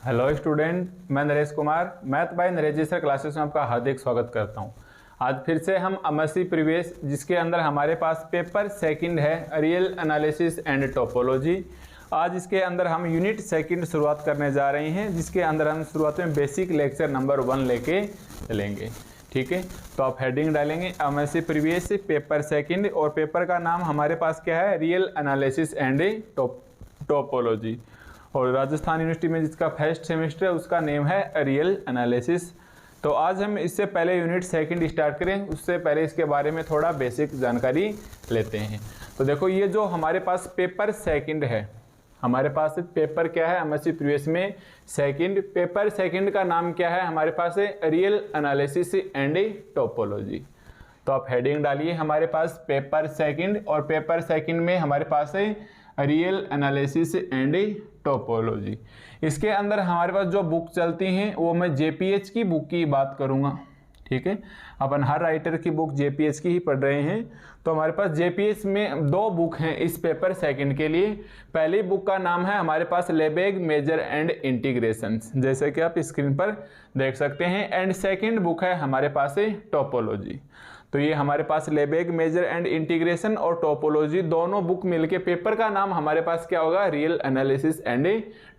Hello student, मैं Naresh Kumar math by Naresh ji sir classes में आपका हार्दिक स्वागत करता हूं। आज फिर से हम एमएससी प्रीवियस जिसके अंदर हमारे पास पेपर सेकंड है रियल एनालिसिस एंड टोपोलॉजी। आज इसके अंदर हम यूनिट सेकंड शुरुआत करने जा रहे हैं, जिसके अंदर हम शुरुआत में बेसिक लेक्चर नंबर 1 लेके चलेंगे। ठीक है, तो आप हेडिंग डालेंगे एमएससी प्रीवियस पेपर सेकंड और पेपर का नाम हमारे पास क्या है, रियल एनालिसिस एंड टोपोलॉजी। और राजस्थान यूनिवर्सिटी में जिसका फर्स्ट सेमेस्टर है उसका नेम है रियल एनालिसिस। तो आज हम इससे पहले यूनिट सेकंड स्टार्ट करें, उससे पहले इसके बारे में थोड़ा बेसिक जानकारी लेते हैं। तो देखो, ये जो हमारे पास पेपर सेकंड है, हमारे पास पेपर क्या है एमएससी प्रीवियस में सेकंड, पेपर सेकंड का नाम क्या है हमारे पास है रियल एनालिसिस एंड टोपोलॉजी। तो आप हेडिंग डालिए हमारे पास पेपर सेकंड, और पेपर सेकंड में हमारे पास है रियल एनालिसिस एंड टोपोलॉजी। इसके अंदर हमारे पास जो बुक चलती हैं वो मैं जेपीएच की बुक की बात करूंगा। ठीक है, अपन हर राइटर की बुक जेपीएच की ही पढ़ रहे हैं। तो हमारे पास जेपीएच में 2 बुक हैं इस पेपर सेकंड के लिए। पहली बुक का नाम है हमारे पास लेबेग मेजर एंड इंटीग्रेशंस, जैसे कि आप स्क्रीन पर देख सकते हैं। एंड सेकंड बुक है हमारे पास है टोपोलॉजी। तो ये हमारे पास लेबेग मेजर एंड इंटीग्रेशन और टोपोलॉजी दोनों बुक मिलके पेपर का नाम हमारे पास क्या होगा, रियल एनालिसिस एंड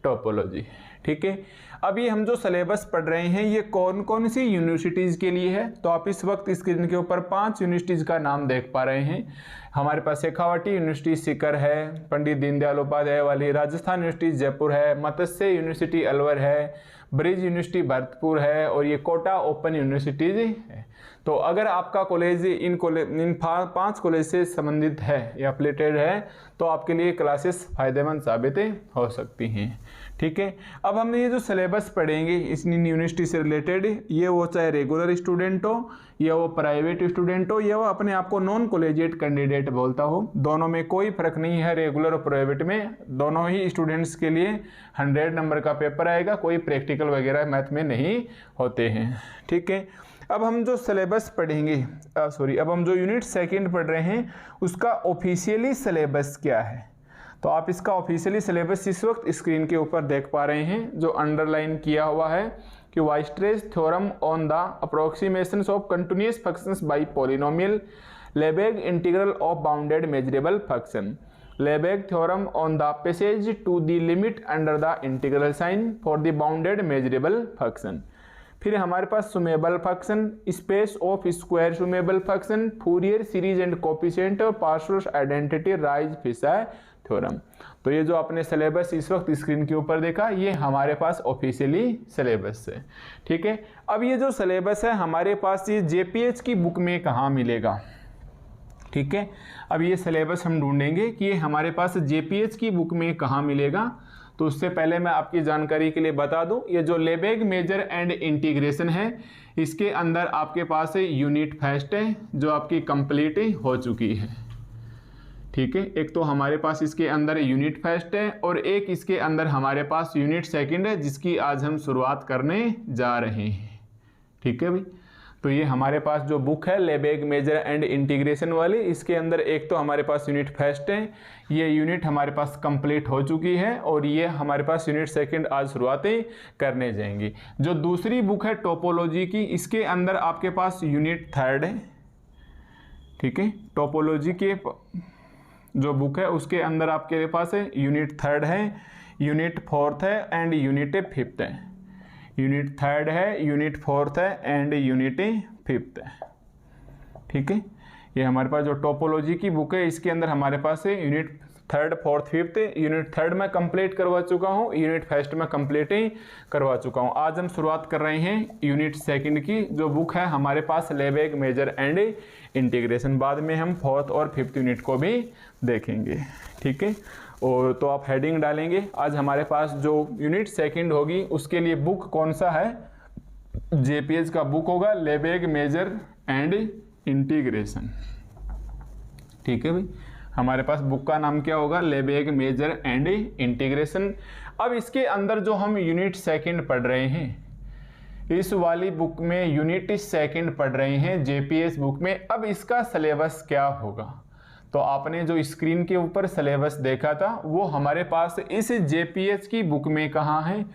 टोपोलॉजी। ठीक है, अभी हम जो सिलेबस पढ़ रहे हैं ये कौन कौन सी यूनिवर्सिटीज़ के लिए है। तो आप इस वक्त स्क्रीन के ऊपर 5 यूनिवर्सिटीज़ का नाम देख पा रहे हैं। हमारे पास शेखावाटी यूनिवर्सिटी सीकर है, पंडित दीनदयाल उपाध्याय वाली, राजस्थान यूनिवर्सिटी जयपुर है, मत्स्य यूनिवर्सिटी अलवर है, ब्रिज यूनिवर्सिटी भरतपुर है, और ये कोटा ओपन यूनिवर्सिटीज है। तो अगर आपका कॉलेज इन 5 कॉलेज से संबंधित है या अफिलिएटेड है तो आपके लिए क्लासेस फायदेमंद साबित हो सकती हैं। ठीक है, अब हम ये जो सिलेबस पढ़ेंगे इस यूनिवर्सिटी से रिलेटेड, ये वो चाहे रेगुलर स्टूडेंट हो या वो प्राइवेट स्टूडेंट हो या वो अपने आप को नॉन कॉलेजिएट कैंडिडेट बोलता हो, दोनों में कोई फर्क नहीं है। रेगुलर और प्राइवेट में दोनों ही स्टूडेंट्स के लिए 100 नंबर का पेपर आएगा, कोई प्रैक्टिकल वगैरह मैथ में नहीं होते हैं। ठीक है, अब हम जो सिलेबस पढ़ेंगे अब हम जो यूनिट सेकंड पढ़ रहे हैं उसका ऑफिशियली सिलेबस क्या है। तो आप इसका ऑफिशियली सिलेबस इस वक्त स्क्रीन के ऊपर देख पा रहे हैं, जो अंडरलाइन किया हुआ है कि Weierstrass theorem on the approximations of continuous functions by polynomial, Lebesgue integral of bounded measurable function, Lebesgue theorem on the passage to the limit under the integral sign for the bounded measurable function. फिर हमारे पास summable function, space of square summable function, Fourier series and coefficient और Parseval identity Riesz Fischer theorem. तो ये जो आपने syllabus इस वक्त स्क्रीन के ऊपर देखा ये हमारे पास ऑफिशियली सिलेबस है। ठीक है, अब ये जो सिलेबस है हमारे पास ये जेपीएच की बुक में कहाँ मिलेगा। ठीक है, अब ये सिलेबस हम ढूंढेंगे कि ये हमारे पास जेपीएच की बुक में कहाँ मिलेगा। तो उससे पहले मैं आपकी जानकारी के लिए बता दूं, ये जो लेबेग मेजर एंड इंटीग्रेशन है इसके अंदर आपके पास यूनिट फर्स्ट है जो आपकी कंप्लीट हो चुकी है। ठीक है, एक तो हमारे पास इसके अंदर यूनिट फर्स्ट है और एक इसके अंदर हमारे पास यूनिट सेकंड है जिसकी आज हम शुरुआत करने जा रहे हैं। ठीक है भाई, तो ये हमारे पास जो बुक है लेबेग मेजर एंड इंटीग्रेशन वाली, इसके अंदर एक तो हमारे पास यूनिट फर्स्ट है, ये यूनिट हमारे पास कंप्लीट हो चुकी है, और ये हमारे पास यूनिट सेकंड आज शुरुआतें करने जाएंगी। जो दूसरी बुक है टोपोलॉजी की, इसके अंदर आपके पास यूनिट थर्ड है। ठीक है, टोपोलॉजी के जो बुक है उसके अंदर आपके पास है यूनिट थर्ड है, यूनिट फोर्थ है एंड यूनिट फिफ्थ है। यूनिट थर्ड है, यूनिट फोर्थ है एंड यूनिट फिफ्थ है। ठीक है, ये हमारे पास जो टोपोलॉजी की बुक है इसके अंदर हमारे पास है unit third, fourth, fifth. Unit third में कंप्लीट करवा चुका हूँ, यूनिट फर्स्ट में कंप्लीट ही करवा चुका हूँ। आज हम शुरुआत कर रहे हैं यूनिट सेकंड की, जो बुक है हमारे पास लेबेग मेजर एंड इंटीग्रेशन। बाद में हम फोर्थ और फिफ्थ यूनिट को भी देखेंगे। ठीक है, और तो आप हेडिंग डालेंगे आज हमारे पास जो यूनिट सेकंड होगी उसके लिए बुक कौन सा है, जेपीएच का बुक होगा लेबेग मेजर एंड इंटीग्रेशन। ठीक है भाई, हमारे पास बुक का नाम क्या होगा, लेबेग मेजर एंड इंटीग्रेशन। अब इसके अंदर जो हम यूनिट सेकंड पढ़ रहे हैं, इस वाली बुक में यूनिट सेकंड पढ़ रहे हैं जेपीएस बुक में, अब इसका सिलेबस क्या होगा। तो आपने जो स्क्रीन के ऊपर सिलेबस देखा था वो हमारे पास इस जेपीएच की बुक में कहाँ है?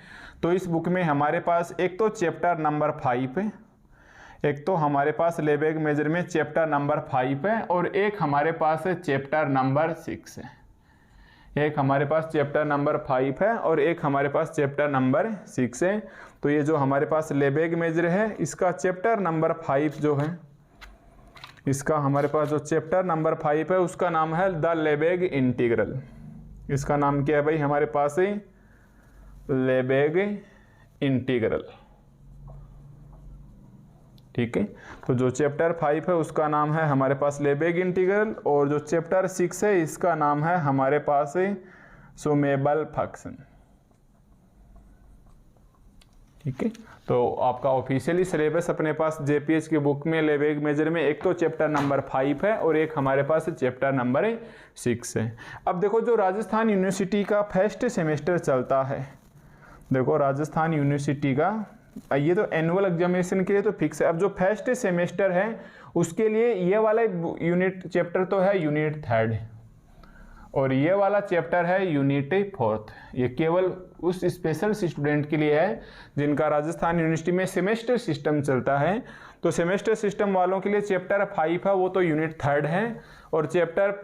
तो इस बुक में हमारे पास एक तो चैप्टर नंबर 5 है, एक तो हमारे पास लेबेग मेजर में चैप्टर नंबर 5 है, और एक हमारे पास चैप्टर नंबर 6 है। एक हमारे पास चैप्टर नंबर 5 है और एक हमारे पास चैप्टर नंबर 6 है। तो ये जो हमारे पास लेबेग मेजर है इसका चैप्टर नंबर 5 जो है, इसका हमारे पास जो चैप्टर नंबर 5 है उसका नाम है द लेबेग इंटीग्रल। इसका नाम क्या है भाई? हमारे पास है लेबेग इंटीग्रल। ठीक है, तो जो चैप्टर 5 है उसका नाम है हमारे पास लेबेग इंटीग्रल, और जो चैप्टर 6 है इसका नाम है हमारे पास सुमेबल फंक्शन। ठीक है, तो आपका ऑफिशियली सिलेबस अपने पास जेपीएच की बुक में लेबेग मेजर में एक तो चैप्टर नंबर 5 है और एक हमारे पास चैप्टर नंबर 6 है। अब देखो जो राजस्थान यूनिवर्सिटी का फर्स्ट सेमेस्टर चलता है, देखो राजस्थान यूनिवर्सिटी का ये तो एनुअल एग्जामिनेशन के लिए तो फिक्स है। अब जो फर्स्ट सेमेस्टर है उसके लिए ये वाला यूनिट चैप्टर तो है यूनिट 3 और ये वाला चैप्टर है यूनिट 4। ये केवल उस स्पेशल स्टूडेंट के लिए है जिनका राजस्थान यूनिवर्सिटी में सेमेस्टर सिस्टम चलता है। तो सेमेस्टर सिस्टम वालों के लिए चैप्टर 5 है वो तो यूनिट 3 है, और चैप्टर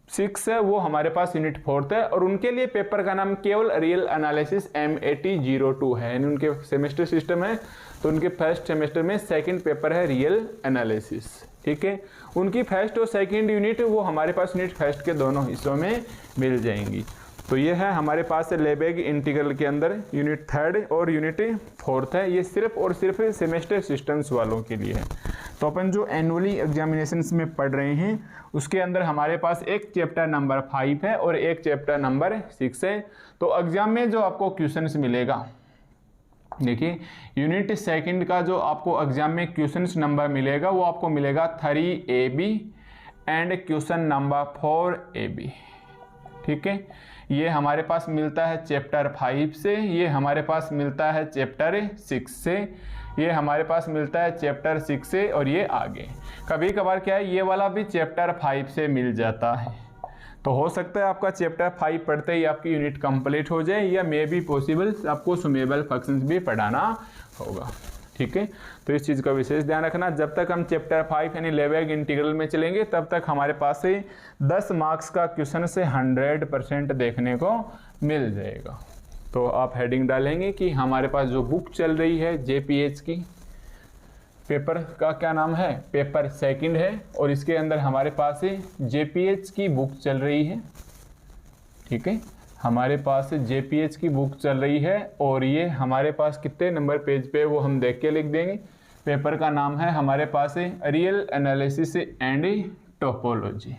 6 है वो हमारे पास यूनिट 4 है, और उनके लिए पेपर का नाम केवल रियल एनालिसिस MAT02 है। यानी उनके सेमेस्टर सिस्टम है तो उनके फर्स्ट सेमेस्टर में सेकंड पेपर है रियल एनालिसिस। ठीक है, उनकी फर्स्ट और सेकंड यूनिट वो हमारे पास यूनिट फर्स्ट के दोनों हिस्सों में मिल जाएंगी। तो ये है हमारे पास लेबेग इंटीग्रल के अंदर यूनिट 3 और यूनिट 4 है। ये सिर्फ और सिर्फ सेमेस्टर सिस्टम्स वालों के लिए है। तो अपन जो एनुअली एग्जामिनेशंस में पढ़ रहे हैं उसके अंदर हमारे पास एक चैप्टर नंबर 5 है और एक चैप्टर नंबर 6 है। तो एग्जाम में जो आपको क्वेश्चंस मिलेगा, देखिए यूनिट सेकंड का जो आपको एग्जाम में क्वेश्चंस नंबर मिलेगा वो आपको मिलेगा 3AB and question number 4AB। ठीक है, ये हमारे पास मिलता है चैप्टर 5 से, ये हमारे पास मिलता है चैप्टर 6 से, ये हमारे पास मिलता है चैप्टर 6 से, और ये आगे कभी कभार क्या है ये वाला भी चैप्टर 5 से मिल जाता है। तो हो सकता है आपका चैप्टर 5 पढ़ते ही आपकी यूनिट कंप्लीट हो जाए, या मे बी पॉसिबल आपको सुमेबल फंक्शंस भी पढ़ाना होगा। ठीक है, तो इस चीज़ का विशेष ध्यान रखना। जब तक हम चैप्टर 5 यानी लेबेग इंटीग्रल में चलेंगे तब तक हमारे पास से 10 मार्क्स का क्वेश्चन से 100% देखने को मिल जाएगा। तो आप हेडिंग डालेंगे कि हमारे पास जो बुक चल रही है जेपीएच की, पेपर का क्या नाम है? पेपर सेकंड है, और इसके अंदर हमारे पास जेपीएच की बुक चल रही है। ठीक है, हमारे पास जेपीएच की बुक चल रही है, और ये हमारे पास कितने नंबर पेज पे वो हम देख के लिख देंगे। पेपर का नाम है हमारे पास रियल एनालिसिस एंड टोपोलॉजी।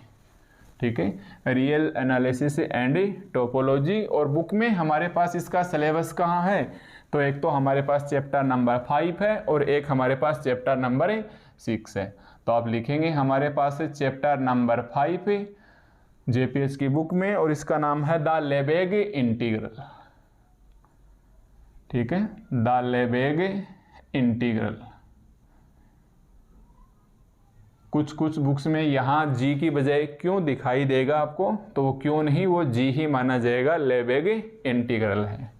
ठीक है, रियल एनालिसिस एंड टोपोलॉजी, और बुक में हमारे पास इसका सिलेबस कहाँ है? तो एक तो हमारे पास चैप्टर नंबर 5 है और एक हमारे पास चैप्टर नंबर 6 है। तो आप लिखेंगे हमारे पास चैप्टर नंबर 5 जेपीएच की बुक में, और इसका नाम है द लेबेग इंटीग्रल। ठीक है, द लेबेग इंटीग्रल। कुछ कुछ बुक्स में यहाँ जी की बजाय क्यों दिखाई देगा आपको, तो वो क्यों नहीं, वो जी ही माना जाएगा, लेबेग इंटीग्रल है।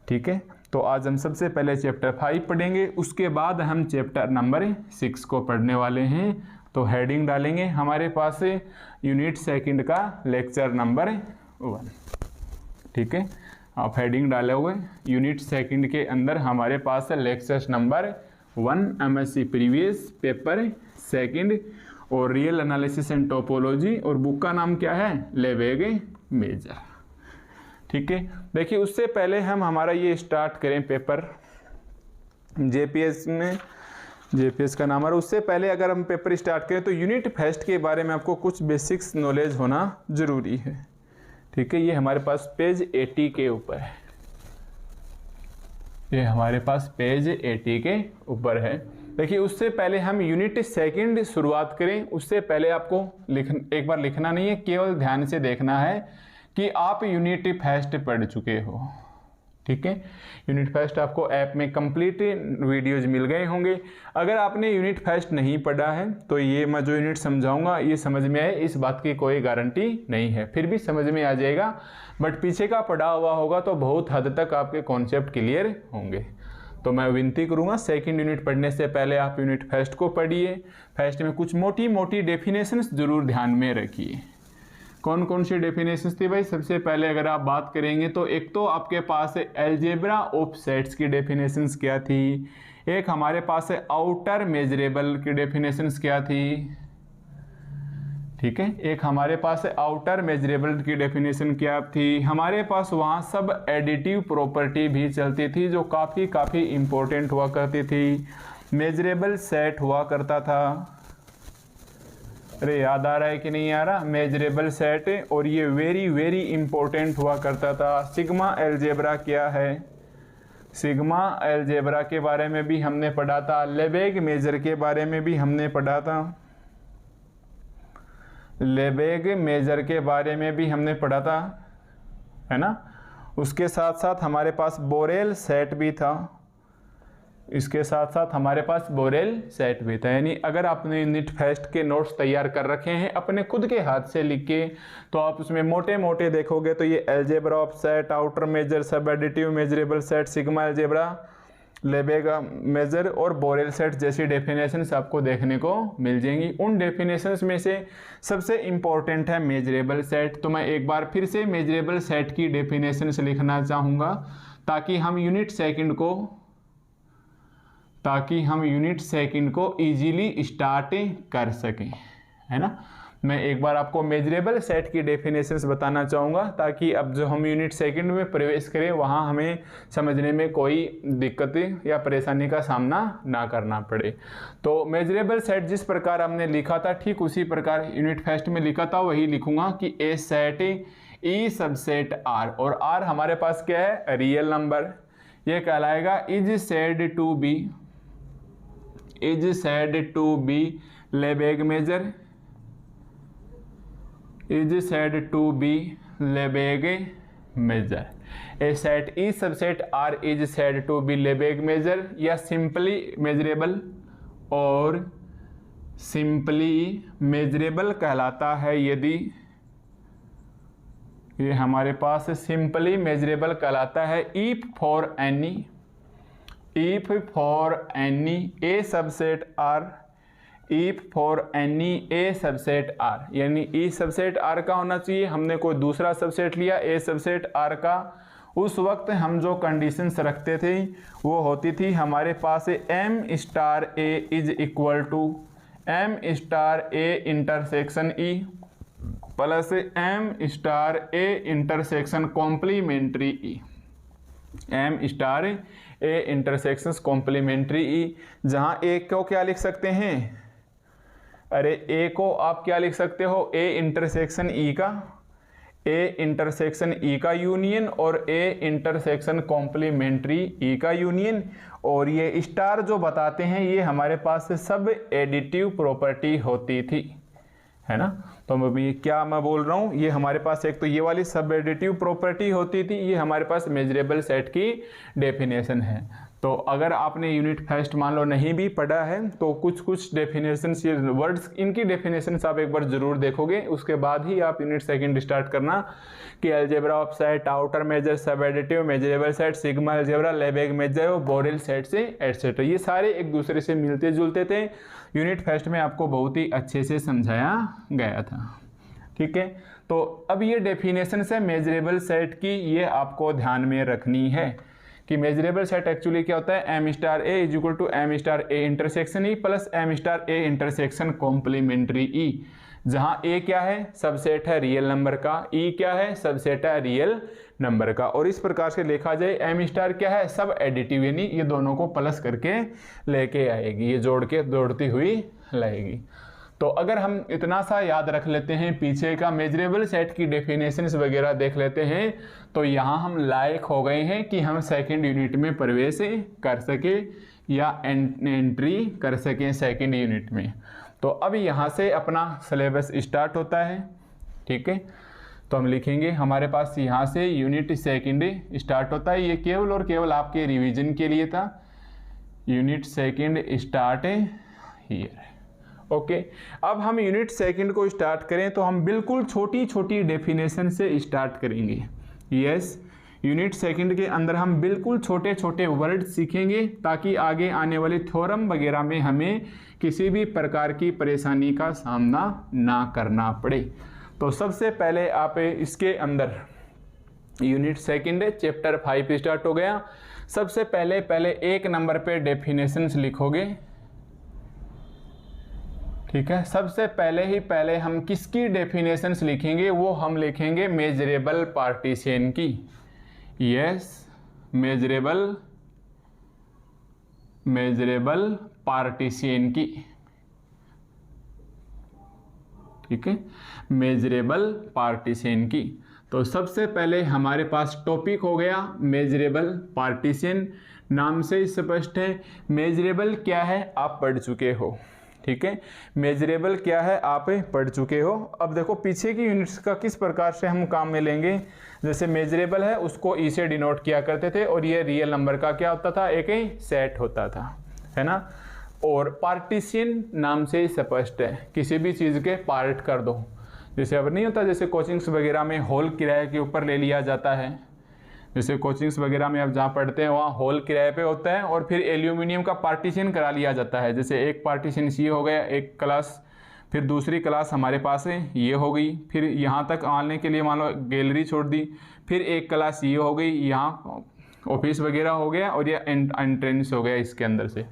ठीक है, तो आज हम सबसे पहले चैप्टर 5 पढ़ेंगे, उसके बाद हम चैप्टर नंबर 6 को पढ़ने वाले हैं। तो हेडिंग डालेंगे हमारे पास यूनिट सेकंड का लेक्चर नंबर 1। ठीक है, आप हेडिंग डाले हुए यूनिट सेकंड के अंदर हमारे पास lecture number 1 MSc previous paper second और रियल एनालिसिस एंड टोपोलॉजी, और बुक का नाम क्या है? Lebesgue measure. ठीक है, देखिए उससे पहले हम हमारा ये स्टार्ट करें पेपर जेपीएस में, जेपीएस का नाम है। उससे पहले अगर हम पेपर स्टार्ट करें तो यूनिट फर्स्ट के बारे में आपको कुछ बेसिक्स नॉलेज होना जरूरी है। ठीक है, ये हमारे पास पेज 80 के ऊपर है, ये हमारे पास पेज 80 के ऊपर है। देखिए उससे पहले हम यूनिट सेकंड शुरुआत करें, उससे पहले आपको एक बार लिखना नहीं है, केवल ध्यान से देखना है कि आप यूनिट फर्स्ट पढ़ चुके हो। ठीक है। यूनिट फर्स्ट आपको ऐप में कंप्लीट वीडियोज मिल गए होंगे। अगर आपने यूनिट फर्स्ट नहीं पढ़ा है तो ये मैं जो यूनिट समझाऊंगा ये समझ में आए इस बात की कोई गारंटी नहीं है, फिर भी समझ में आ जाएगा, बट पीछे का पढ़ा हुआ होगा तो बहुत हद तक आपके कॉन्सेप्ट क्लियर होंगे। तो मैं विनती करूंगा सेकंड यूनिट पढ़ने से पहले आप यूनिट फर्स्ट को पढ़िए। फर्स्ट में कुछ मोटी मोटी डेफिनेशंस जरूर ध्यान में रखिए। कौन कौन सी डेफिनेशंस थी भाई? सबसे पहले अगर आप बात करेंगे तो एक तो आपके पास है अलजेब्रा ऑफ सेट्स की डेफिनेशंस क्या थी, एक हमारे पास है आउटर मेजरेबल की डेफिनेशंस क्या थी, ठीक है, एक हमारे पास है आउटर मेजरेबल की डेफिनेशन क्या थी, हमारे पास वहाँ सब एडिटिव प्रॉपर्टी भी चलती थी जो काफ़ी इंपॉर्टेंट हुआ करती थी, मेजरेबल सेट हुआ करता था, अरे याद आ रहा है कि नहीं आ रहा, मेजरेबल सेट, और ये वेरी इंपॉर्टेंट हुआ करता था। सिग्मा अलजेब्रा क्या है? सिग्मा अलजेब्रा के बारे में भी हमने पढ़ा था, लेबेग मेजर के बारे में भी हमने पढ़ा था, लेबेग मेजर के बारे में भी हमने पढ़ा था, है ना। उसके साथ साथ हमारे पास बोरेल सेट भी था, इसके साथ साथ हमारे पास बोरेल सेट भी था। यानी अगर आपने यूनिट फर्स्ट के नोट्स तैयार कर रखे हैं अपने खुद के हाथ से लिख के, तो आप उसमें मोटे मोटे देखोगे तो ये algebra of set, outer measure, subadditive measurable set, sigma algebra, Lebesgue measure और बोरेल सेट जैसी डेफिनेशंस आपको देखने को मिल जाएंगी। उन डेफिनेशंस में से सबसे इंपॉर्टेंट है मेजरेबल सेट। तो मैं एक बार फिर से मेजरेबल सेट की डेफिनेशंस लिखना चाहूँगा ताकि हम यूनिट सेकंड को इजीली स्टार्ट कर सकें, है ना। मैं एक बार आपको मेजरेबल सेट की डेफिनेशंस बताना चाहूँगा ताकि अब जो हम यूनिट सेकंड में प्रवेश करें वहाँ हमें समझने में कोई दिक्कत या परेशानी का सामना ना करना पड़े। तो मेजरेबल सेट जिस प्रकार हमने लिखा था ठीक उसी प्रकार यूनिट फर्स्ट में लिखा था वही लिखूंगा कि a set E subset R, और आर हमारे पास क्या है? Real number. ये कहलाएगा is said to be Lebesgue measure, is said to be Lebesgue measure. A set E subset R is said to be Lebesgue measure, या simply measurable और simply measurable कहलाता है यदि ये हमारे पास सिंपली मेजरेबल कहलाता है if for any a subset R, if for any a subset R, यानी ई सबसेट आर का होना चाहिए, हमने कोई दूसरा सबसेट लिया ए सबसेट आर का, उस वक्त हम जो कंडीशंस रखते थे वो होती थी हमारे पास m star A is equal to M star A intersection E plus M star A intersection complementary E, m star A intersection complementary E, जहाँ ए को क्या लिख सकते हैं? अरे ए को आप क्या लिख सकते हो? ए इंटरसेक्शन ई का, ए इंटरसेक्शन ई का यूनियन और ए इंटरसेक्शन कॉम्प्लीमेंट्री ई का यूनियन, और ये स्टार जो बताते हैं ये हमारे पास सब एडिटिव प्रॉपर्टी होती थी, है ना। तो मैं क्या मैं बोल रहा हूँ, ये हमारे पास एक तो ये वाली सब एडिटिव प्रॉपर्टी होती थी, ये हमारे पास मेजरेबल सेट की डेफिनेशन है। तो अगर आपने यूनिट फर्स्ट मान लो नहीं भी पढ़ा है तो कुछ डेफिनेशंस, ये वर्ड्स, इनकी डेफिनेशंस आप एक बार जरूर देखोगे, उसके बाद ही आप यूनिट सेकंड स्टार्ट करना कि algebra of set, outer measure, subadditive measurable set, sigma algebra, Lebesgue measure और बोरेल सेट से एटसेट्रा, ये सारे एक दूसरे से मिलते जुलते थे। यूनिट फर्स्ट में आपको बहुत ही अच्छे से समझाया गया था, ठीक है। तो अब ये डेफिनेशन है मेजरेबल सेट की, ये आपको ध्यान में रखनी है कि मेजरेबल सेट एक्चुअली क्या होता है? M star A is equal to M star A intersection E plus M star A intersection complementary E, जहाँ ए क्या है? सबसेट है रियल नंबर का, ई क्या है? सबसेट है रियल नंबर का, और इस प्रकार से लिखा जाए एम स्टार क्या है? सब एडिटिव, यानी ये दोनों को प्लस करके लेके आएगी, ये जोड़ के दौड़ती हुई लाएगी। तो अगर हम इतना सा याद रख लेते हैं, पीछे का मेजरेबल सेट की डेफिनेशंस वगैरह देख लेते हैं, तो यहाँ हम लायक हो गए हैं कि हम सेकंड यूनिट में प्रवेश कर सके या एंट्री कर सकें सेकंड यूनिट में। तो अब यहाँ से अपना सिलेबस स्टार्ट होता है, ठीक है। तो हम लिखेंगे हमारे पास यहाँ से यूनिट सेकंड स्टार्ट होता है। ये केवल और केवल आपके रिवीजन के लिए था। Unit second start here. Okay, अब हम यूनिट सेकंड को स्टार्ट करें तो हम बिल्कुल छोटी छोटी डेफिनेशन से स्टार्ट करेंगे। यस, यूनिट सेकंड के अंदर हम बिल्कुल छोटे छोटे वर्ड सीखेंगे ताकि आगे आने वाले थ्योरम वगैरह में हमें किसी भी प्रकार की परेशानी का सामना ना करना पड़े। तो सबसे पहले आप इसके अंदर यूनिट सेकंड चैप्टर 5 स्टार्ट हो गया। सबसे पहले एक नंबर पे डेफिनेशंस लिखोगे, ठीक है। सबसे पहले हम किसकी डेफिनेशंस लिखेंगे, वो हम लिखेंगे मेजरेबल पार्टीशन की। यस, मेजरेबल पार्टीशन की, ठीक है, मेजरेबल पार्टीशन की। तो सबसे पहले हमारे पास टॉपिक हो गया मेजरेबल पार्टीशन। नाम से स्पष्ट है, मेजरेबल क्या है आप पढ़ चुके हो, ठीक है। मेजरेबल क्या है आप पढ़ चुके हो। अब देखो पीछे की यूनिट्स का किस प्रकार से हम काम में लेंगे। जैसे मेजरेबल है उसको ई से डिनोट किया करते थे, और ये रियल नंबर का क्या होता था, एक ही सेट होता था, है ना। और पार्टीशन नाम से स्पष्ट है, किसी भी चीज़ के पार्ट कर दो। जैसे अब नहीं होता, जैसे कोचिंग्स वगैरह में हॉल किराए के ऊपर ले लिया जाता है। जैसे कोचिंग्स वगैरह में आप जहाँ पढ़ते हैं वहाँ हॉल किराए पे होता है, और फिर एल्यूमिनियम का पार्टीशन करा लिया जाता है। जैसे एक पार्टीशन ये हो गया, एक क्लास, फिर दूसरी क्लास हमारे पास है ये हो गई, फिर यहाँ तक आने के लिए मान लो गैलरी छोड़ दी, फिर एक क्लास ये हो गई, यहाँ ऑफिस वगैरह हो गया, और ये एंट्रेंस हो गया इसके अंदर से।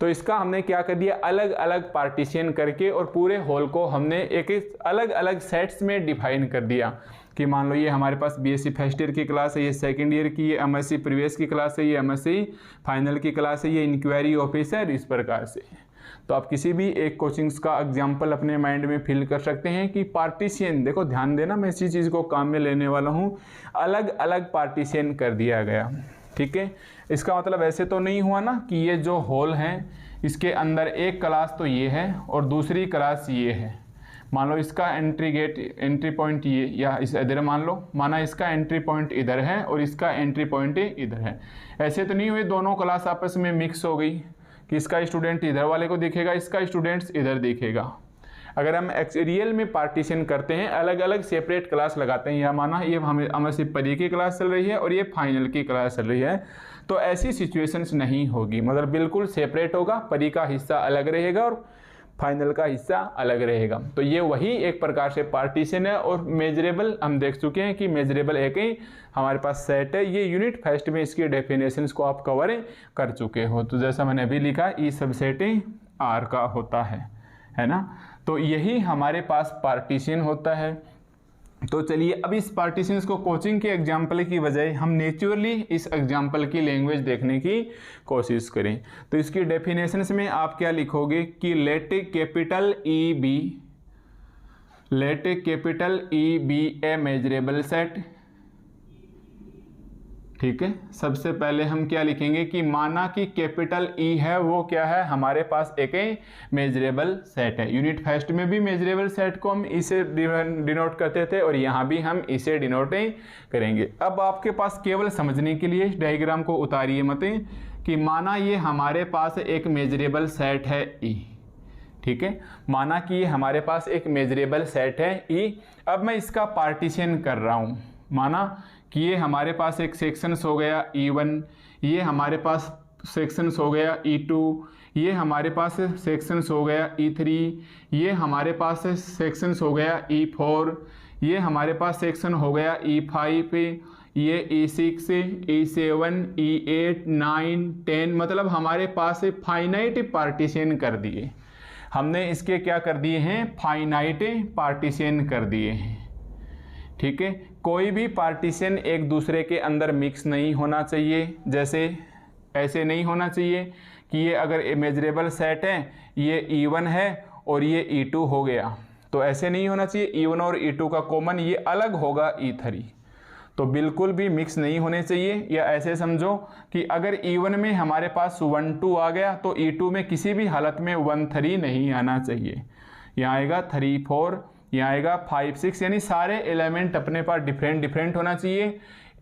तो इसका हमने क्या कर दिया, अलग अलग पार्टीशन करके, और पूरे हॉल को हमने एक अलग अलग सेट्स में डिफाइन कर दिया कि मान लो ये हमारे पास बीएससी फर्स्ट ईयर की क्लास है, ये सेकंड ईयर की, ये एमएससी प्रीवियस की क्लास है, ये एमएससी फाइनल की क्लास है, ये इंक्वायरी ऑफिसर, इस प्रकार से। तो आप किसी भी एक कोचिंग्स का एग्जाम्पल अपने माइंड में फिल कर सकते हैं कि पार्टीशन, देखो ध्यान देना, मैं इसी चीज़ को काम में लेने वाला हूँ, अलग अलग पार्टीशन कर दिया गया, ठीक है। इसका मतलब ऐसे तो नहीं हुआ ना कि ये जो हॉल है इसके अंदर एक क्लास तो ये है और दूसरी क्लास ये है। मान लो इसका एंट्री पॉइंट ये, या इस इधर मान लो, माना इसका एंट्री पॉइंट इधर है और इसका एंट्री पॉइंट इधर है। ऐसे तो नहीं हुए दोनों क्लास आपस में मिक्स हो गई कि इसका स्टूडेंट इधर वाले को दिखेगा, इसका स्टूडेंट्स इधर दिखेगा। अगर हम रियल में पार्टीशन करते हैं, अलग अलग सेपरेट क्लास लगाते हैं, या माना ये हमें सिर्फ परी की क्लास चल रही है और ये फाइनल की क्लास चल रही है, तो ऐसी सिचुएशंस नहीं होगी। मतलब बिल्कुल सेपरेट होगा, परी का हिस्सा अलग रहेगा और फाइनल का हिस्सा अलग रहेगा। तो ये वही एक प्रकार से पार्टीशन है। और मेजरेबल हम देख चुके हैं कि मेजरेबल एक ही हमारे पास सेट है। ये यूनिट फर्स्ट में इसकी डेफिनेशंस को आप कवर कर चुके हो। तो जैसा मैंने अभी लिखा, ई सबसेट आर का होता है ना। तो यही हमारे पास पार्टीशन होता है। तो चलिए अब इस पार्टीशंस को कोचिंग के एग्जाम्पल की बजाय हम नेचुरली इस एग्जाम्पल की लैंग्वेज देखने की कोशिश करें। तो इसकी डेफिनेशंस में आप क्या लिखोगे कि let capital E B a measurable set, ठीक है। सबसे पहले हम क्या लिखेंगे कि माना कि कैपिटल ई है वो क्या है, हमारे पास एक मेजरेबल सेट है। यूनिट फर्स्ट में भी मेजरेबल सेट को हम इसे डिनोट करते थे और यहाँ भी हम इसे डिनोट करेंगे। अब आपके पास केवल समझने के लिए इस डायग्राम को उतारिए मत कि माना ये हमारे पास एक मेजरेबल सेट है ई, ठीक है। माना कि ये हमारे पास एक मेजरेबल सेट है ई। अब मैं इसका पार्टीशन कर रहा हूँ। माना कि ये हमारे पास एक सेक्शंस हो गया E1, ये हमारे पास सेक्शंस हो गया E2, ये हमारे पास सेक्शंस हो गया E3, ये हमारे पास सेक्शंस हो गया E4, ये हमारे पास सेक्शन हो गया E5, ये E6, E7, E8, 9, 10। मतलब हमारे पास फाइनाइट पार्टीशन कर दिए हमने। इसके क्या कर दिए हैं, फाइनाइट पार्टीशन कर दिए हैं, ठीक है। कोई भी पार्टीशन एक दूसरे के अंदर मिक्स नहीं होना चाहिए। जैसे ऐसे नहीं होना चाहिए कि ये अगर मेजरेबल सेट है, ये E1 है और ये E2 हो गया, तो ऐसे नहीं होना चाहिए। E1 और E2 का कॉमन ये अलग होगा E3, तो बिल्कुल भी मिक्स नहीं होने चाहिए। या ऐसे समझो कि अगर E1 में हमारे पास 1 2 आ गया तो E2 में किसी भी हालत में 1 3 नहीं आना चाहिए। यहाँ आएगा 3 4, यहाँ आएगा 5 6, यानी सारे एलिमेंट अपने पास डिफरेंट डिफरेंट होना चाहिए।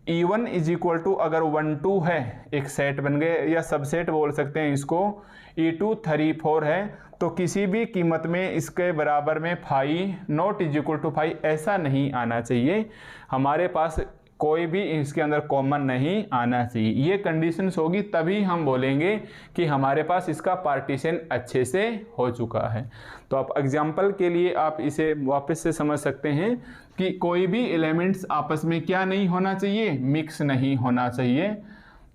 E1 इज इक्वल टू अगर 1 2 है, एक सेट बन गए या सबसेट बोल सकते हैं इसको, E2 3 4 है, तो किसी भी कीमत में इसके बराबर में 5 नॉट इज इक्वल टू 5 ऐसा नहीं आना चाहिए। हमारे पास कोई भी इसके अंदर कॉमन नहीं आना चाहिए। ये कंडीशंस होगी तभी हम बोलेंगे कि हमारे पास इसका पार्टीशन अच्छे से हो चुका है। तो आप एग्जाम्पल के लिए आप इसे वापस से समझ सकते हैं कि कोई भी एलिमेंट्स आपस में क्या नहीं होना चाहिए, मिक्स नहीं होना चाहिए।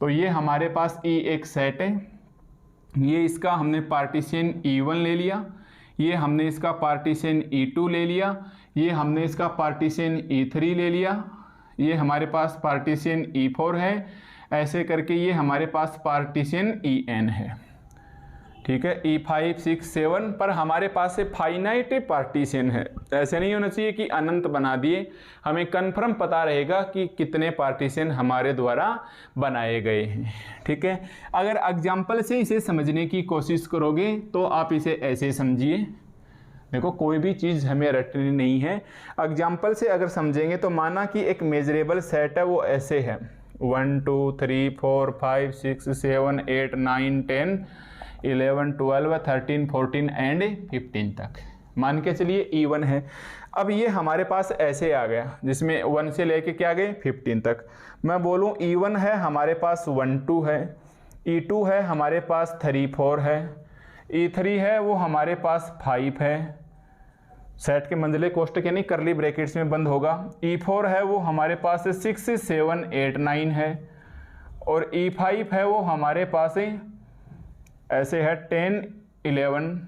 तो ये हमारे पास E एक सेट है, ये इसका हमने पार्टीशन E1 ले लिया, ये हमने इसका पार्टीशन E2 ले लिया, ये हमने इसका पार्टीशन E3 ले लिया, ये हमारे पास पार्टीशन E4 है, ऐसे करके ये हमारे पास पार्टीशन En है। ठीक है, E5 6 7 पर हमारे पास से फाइनाइट पार्टीशन है। ऐसे नहीं होना चाहिए कि अनंत बना दिए, हमें कन्फर्म पता रहेगा कि कितने पार्टीशन हमारे द्वारा बनाए गए हैं। ठीक है, अगर एग्जाम्पल से इसे समझने की कोशिश करोगे तो आप इसे ऐसे समझिए। देखो, कोई भी चीज़ हमें रटनी नहीं है, एग्जाम्पल से अगर समझेंगे तो माना कि एक मेजरेबल सेट है, वो ऐसे है 1 2 3 4 5 6 7 8 9 10 11 12 13 14 एंड 15 तक मान के चलिए E1 है। अब ये हमारे पास ऐसे आ गया जिसमें 1 से लेके क्या गए 15 तक। मैं बोलूँ E1 है हमारे पास 1 2 है, E2 है हमारे पास 3 4 है, E3 है वो हमारे पास 5 है, सेट के मंजिले कोष्टक यानी करली ब्रैकेट्स में बंद होगा। E4 है वो हमारे पास 6 7 8 9 है, और E5 है वो हमारे पास ऐसे है 10 11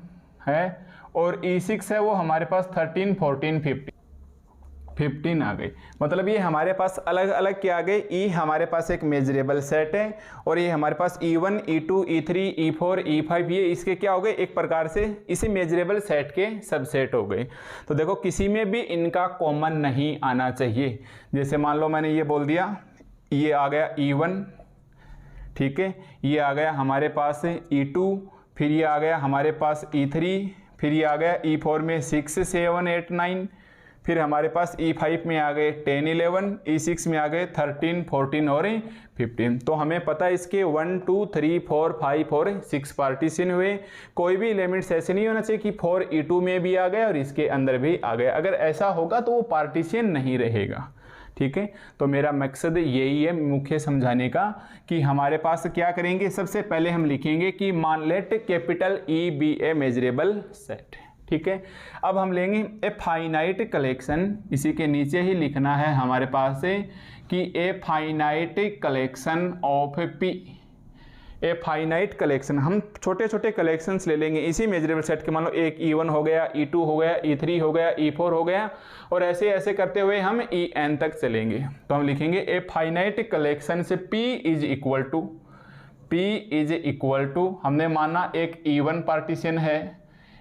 है, और E6 है वो हमारे पास 13 14 15 आ गई। मतलब ये हमारे पास अलग अलग क्या आ गए, E हमारे पास एक मेजरेबल सेट है, और ये हमारे पास E1 E2 E3 E4 E5 ये इसके क्या हो गए, एक प्रकार से इसी मेजरेबल सेट के सबसेट हो गए। तो देखो, किसी में भी इनका कॉमन नहीं आना चाहिए। जैसे मान लो मैंने ये बोल दिया, ये आ गया E1, ठीक है, ये आ गया हमारे पास E2, फिर ये आ गया हमारे पास E3, फिर ये आ गया E4 में 6 7 8 9, फिर हमारे पास E5 में आ गए 10 11, E6 में आ गए 13 14 और 15। तो हमें पता है इसके 1 2 3 4 5 और 6 पार्टीशन हुए। कोई भी एलिमेंट्स ऐसे नहीं होना चाहिए कि 4 E2 में भी आ गए और इसके अंदर भी आ गए। अगर ऐसा होगा तो वो पार्टीशन नहीं रहेगा। ठीक है, तो मेरा मकसद यही है मुख्य समझाने का कि हमारे पास क्या करेंगे, सबसे पहले हम लिखेंगे कि मान late capital E be a measurable set. ठीक है, अब हम लेंगे ए फाइनाइट कलेक्शन, इसी के नीचे ही लिखना है हमारे पास से कि ए finite collection of P. A finite collection, हम छोटे छोटे कलेक्शंस ले लेंगे इसी मेजरेबल सेट के। मान लो एक E1 हो गया, E2 हो गया, E3 हो गया, E4 हो गया, और ऐसे ऐसे करते हुए हम En तक चलेंगे। तो हम लिखेंगे ए फाइनाइट कलेक्शन से P इज इक्वल टू हमने माना एक E1 पार्टीशन है,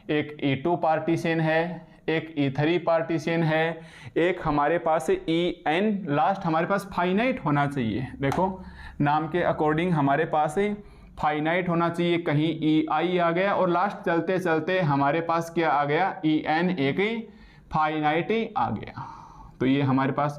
एक E2 पार्टीशन है, एक E3 पार्टीशन है, एक हमारे पास En, लास्ट हमारे पास फाइनाइट होना चाहिए। देखो, नाम के अकॉर्डिंग हमारे पास फाइनाइट होना चाहिए, कहीं EI आ गया और लास्ट चलते चलते हमारे पास क्या आ गया, En एक फाइनाइट आ गया। तो ये हमारे पास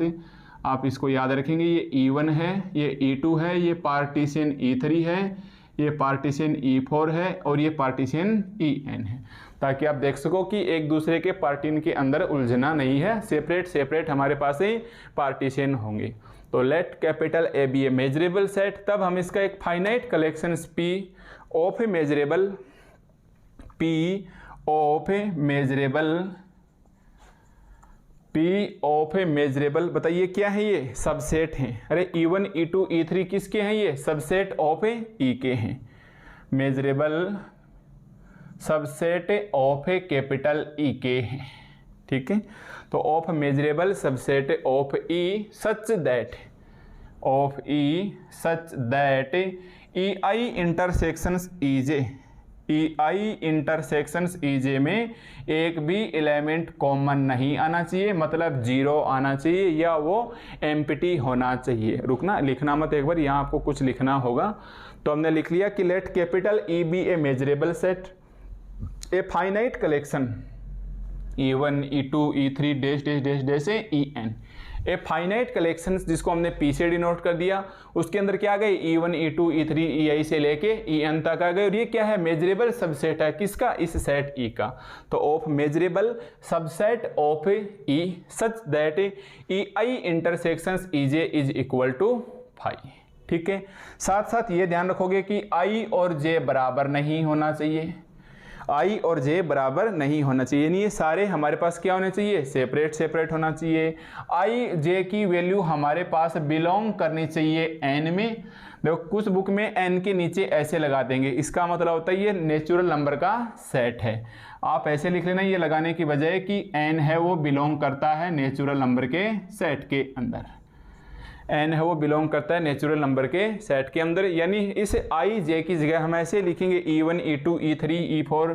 आप इसको याद रखेंगे, ये E1 है, ये E2 है, ये पार्टीशन E3 है, ये पार्टीशन E4 है, और ये पार्टीशन En है, ताकि आप देख सको कि एक दूसरे के पार्टीशन के अंदर उलझना नहीं है, सेपरेट सेपरेट हमारे पास पार्टीशन होंगे। तो let capital A be a measurable set, तब हम इसका एक finite collection P of measurable, बताइए क्या है ये, सबसेट हैं। अरे E1 E2 E3 किसके हैं, ये सबसेट ऑफ E के हैं, measurable subset of capital E के हैं। ठीक है, तो of measurable subset of E such that EI intersections EJ में एक भी एलिमेंट कॉमन नहीं आना चाहिए, मतलब 0 आना चाहिए या वो एम्प्टी होना चाहिए। रुकना, लिखना मत, एक बार यहाँ आपको कुछ लिखना होगा। तो हमने लिख लिया कि let capital E be a measurable set, a finite collection E1 E2 E3 dash dash dash dash से En। ए फाइनाइट कलेक्शंस जिसको हमने P से डिनोट कर दिया, उसके अंदर क्या आ गए E1 E2 E3 EI से लेके En तक आ गए। और ये क्या है, मेजरेबल सबसेट है किसका, इस सेट E का। तो of measurable subset of E such that EI intersections EJ is equal to phi. ठीक है, साथ साथ ये ध्यान रखोगे कि I और J बराबर नहीं होना चाहिए, I और J बराबर नहीं होना चाहिए, यानी ये सारे हमारे पास क्या होने चाहिए, सेपरेट सेपरेट होना चाहिए। I J की वैल्यू हमारे पास बिलोंग करनी चाहिए N में। देखो कुछ बुक में N के नीचे ऐसे लगा देंगे, इसका मतलब होता है ये नेचुरल नंबर का सेट है। आप ऐसे लिख लेना, ये लगाने की बजाय कि N है वो बिलोंग करता है नेचुरल नंबर के सेट के अंदर, N है वो बिलोंग करता है नेचुरल नंबर के सेट के अंदर। यानी इस I J की जगह हम ऐसे लिखेंगे E1 E2 E3 E4,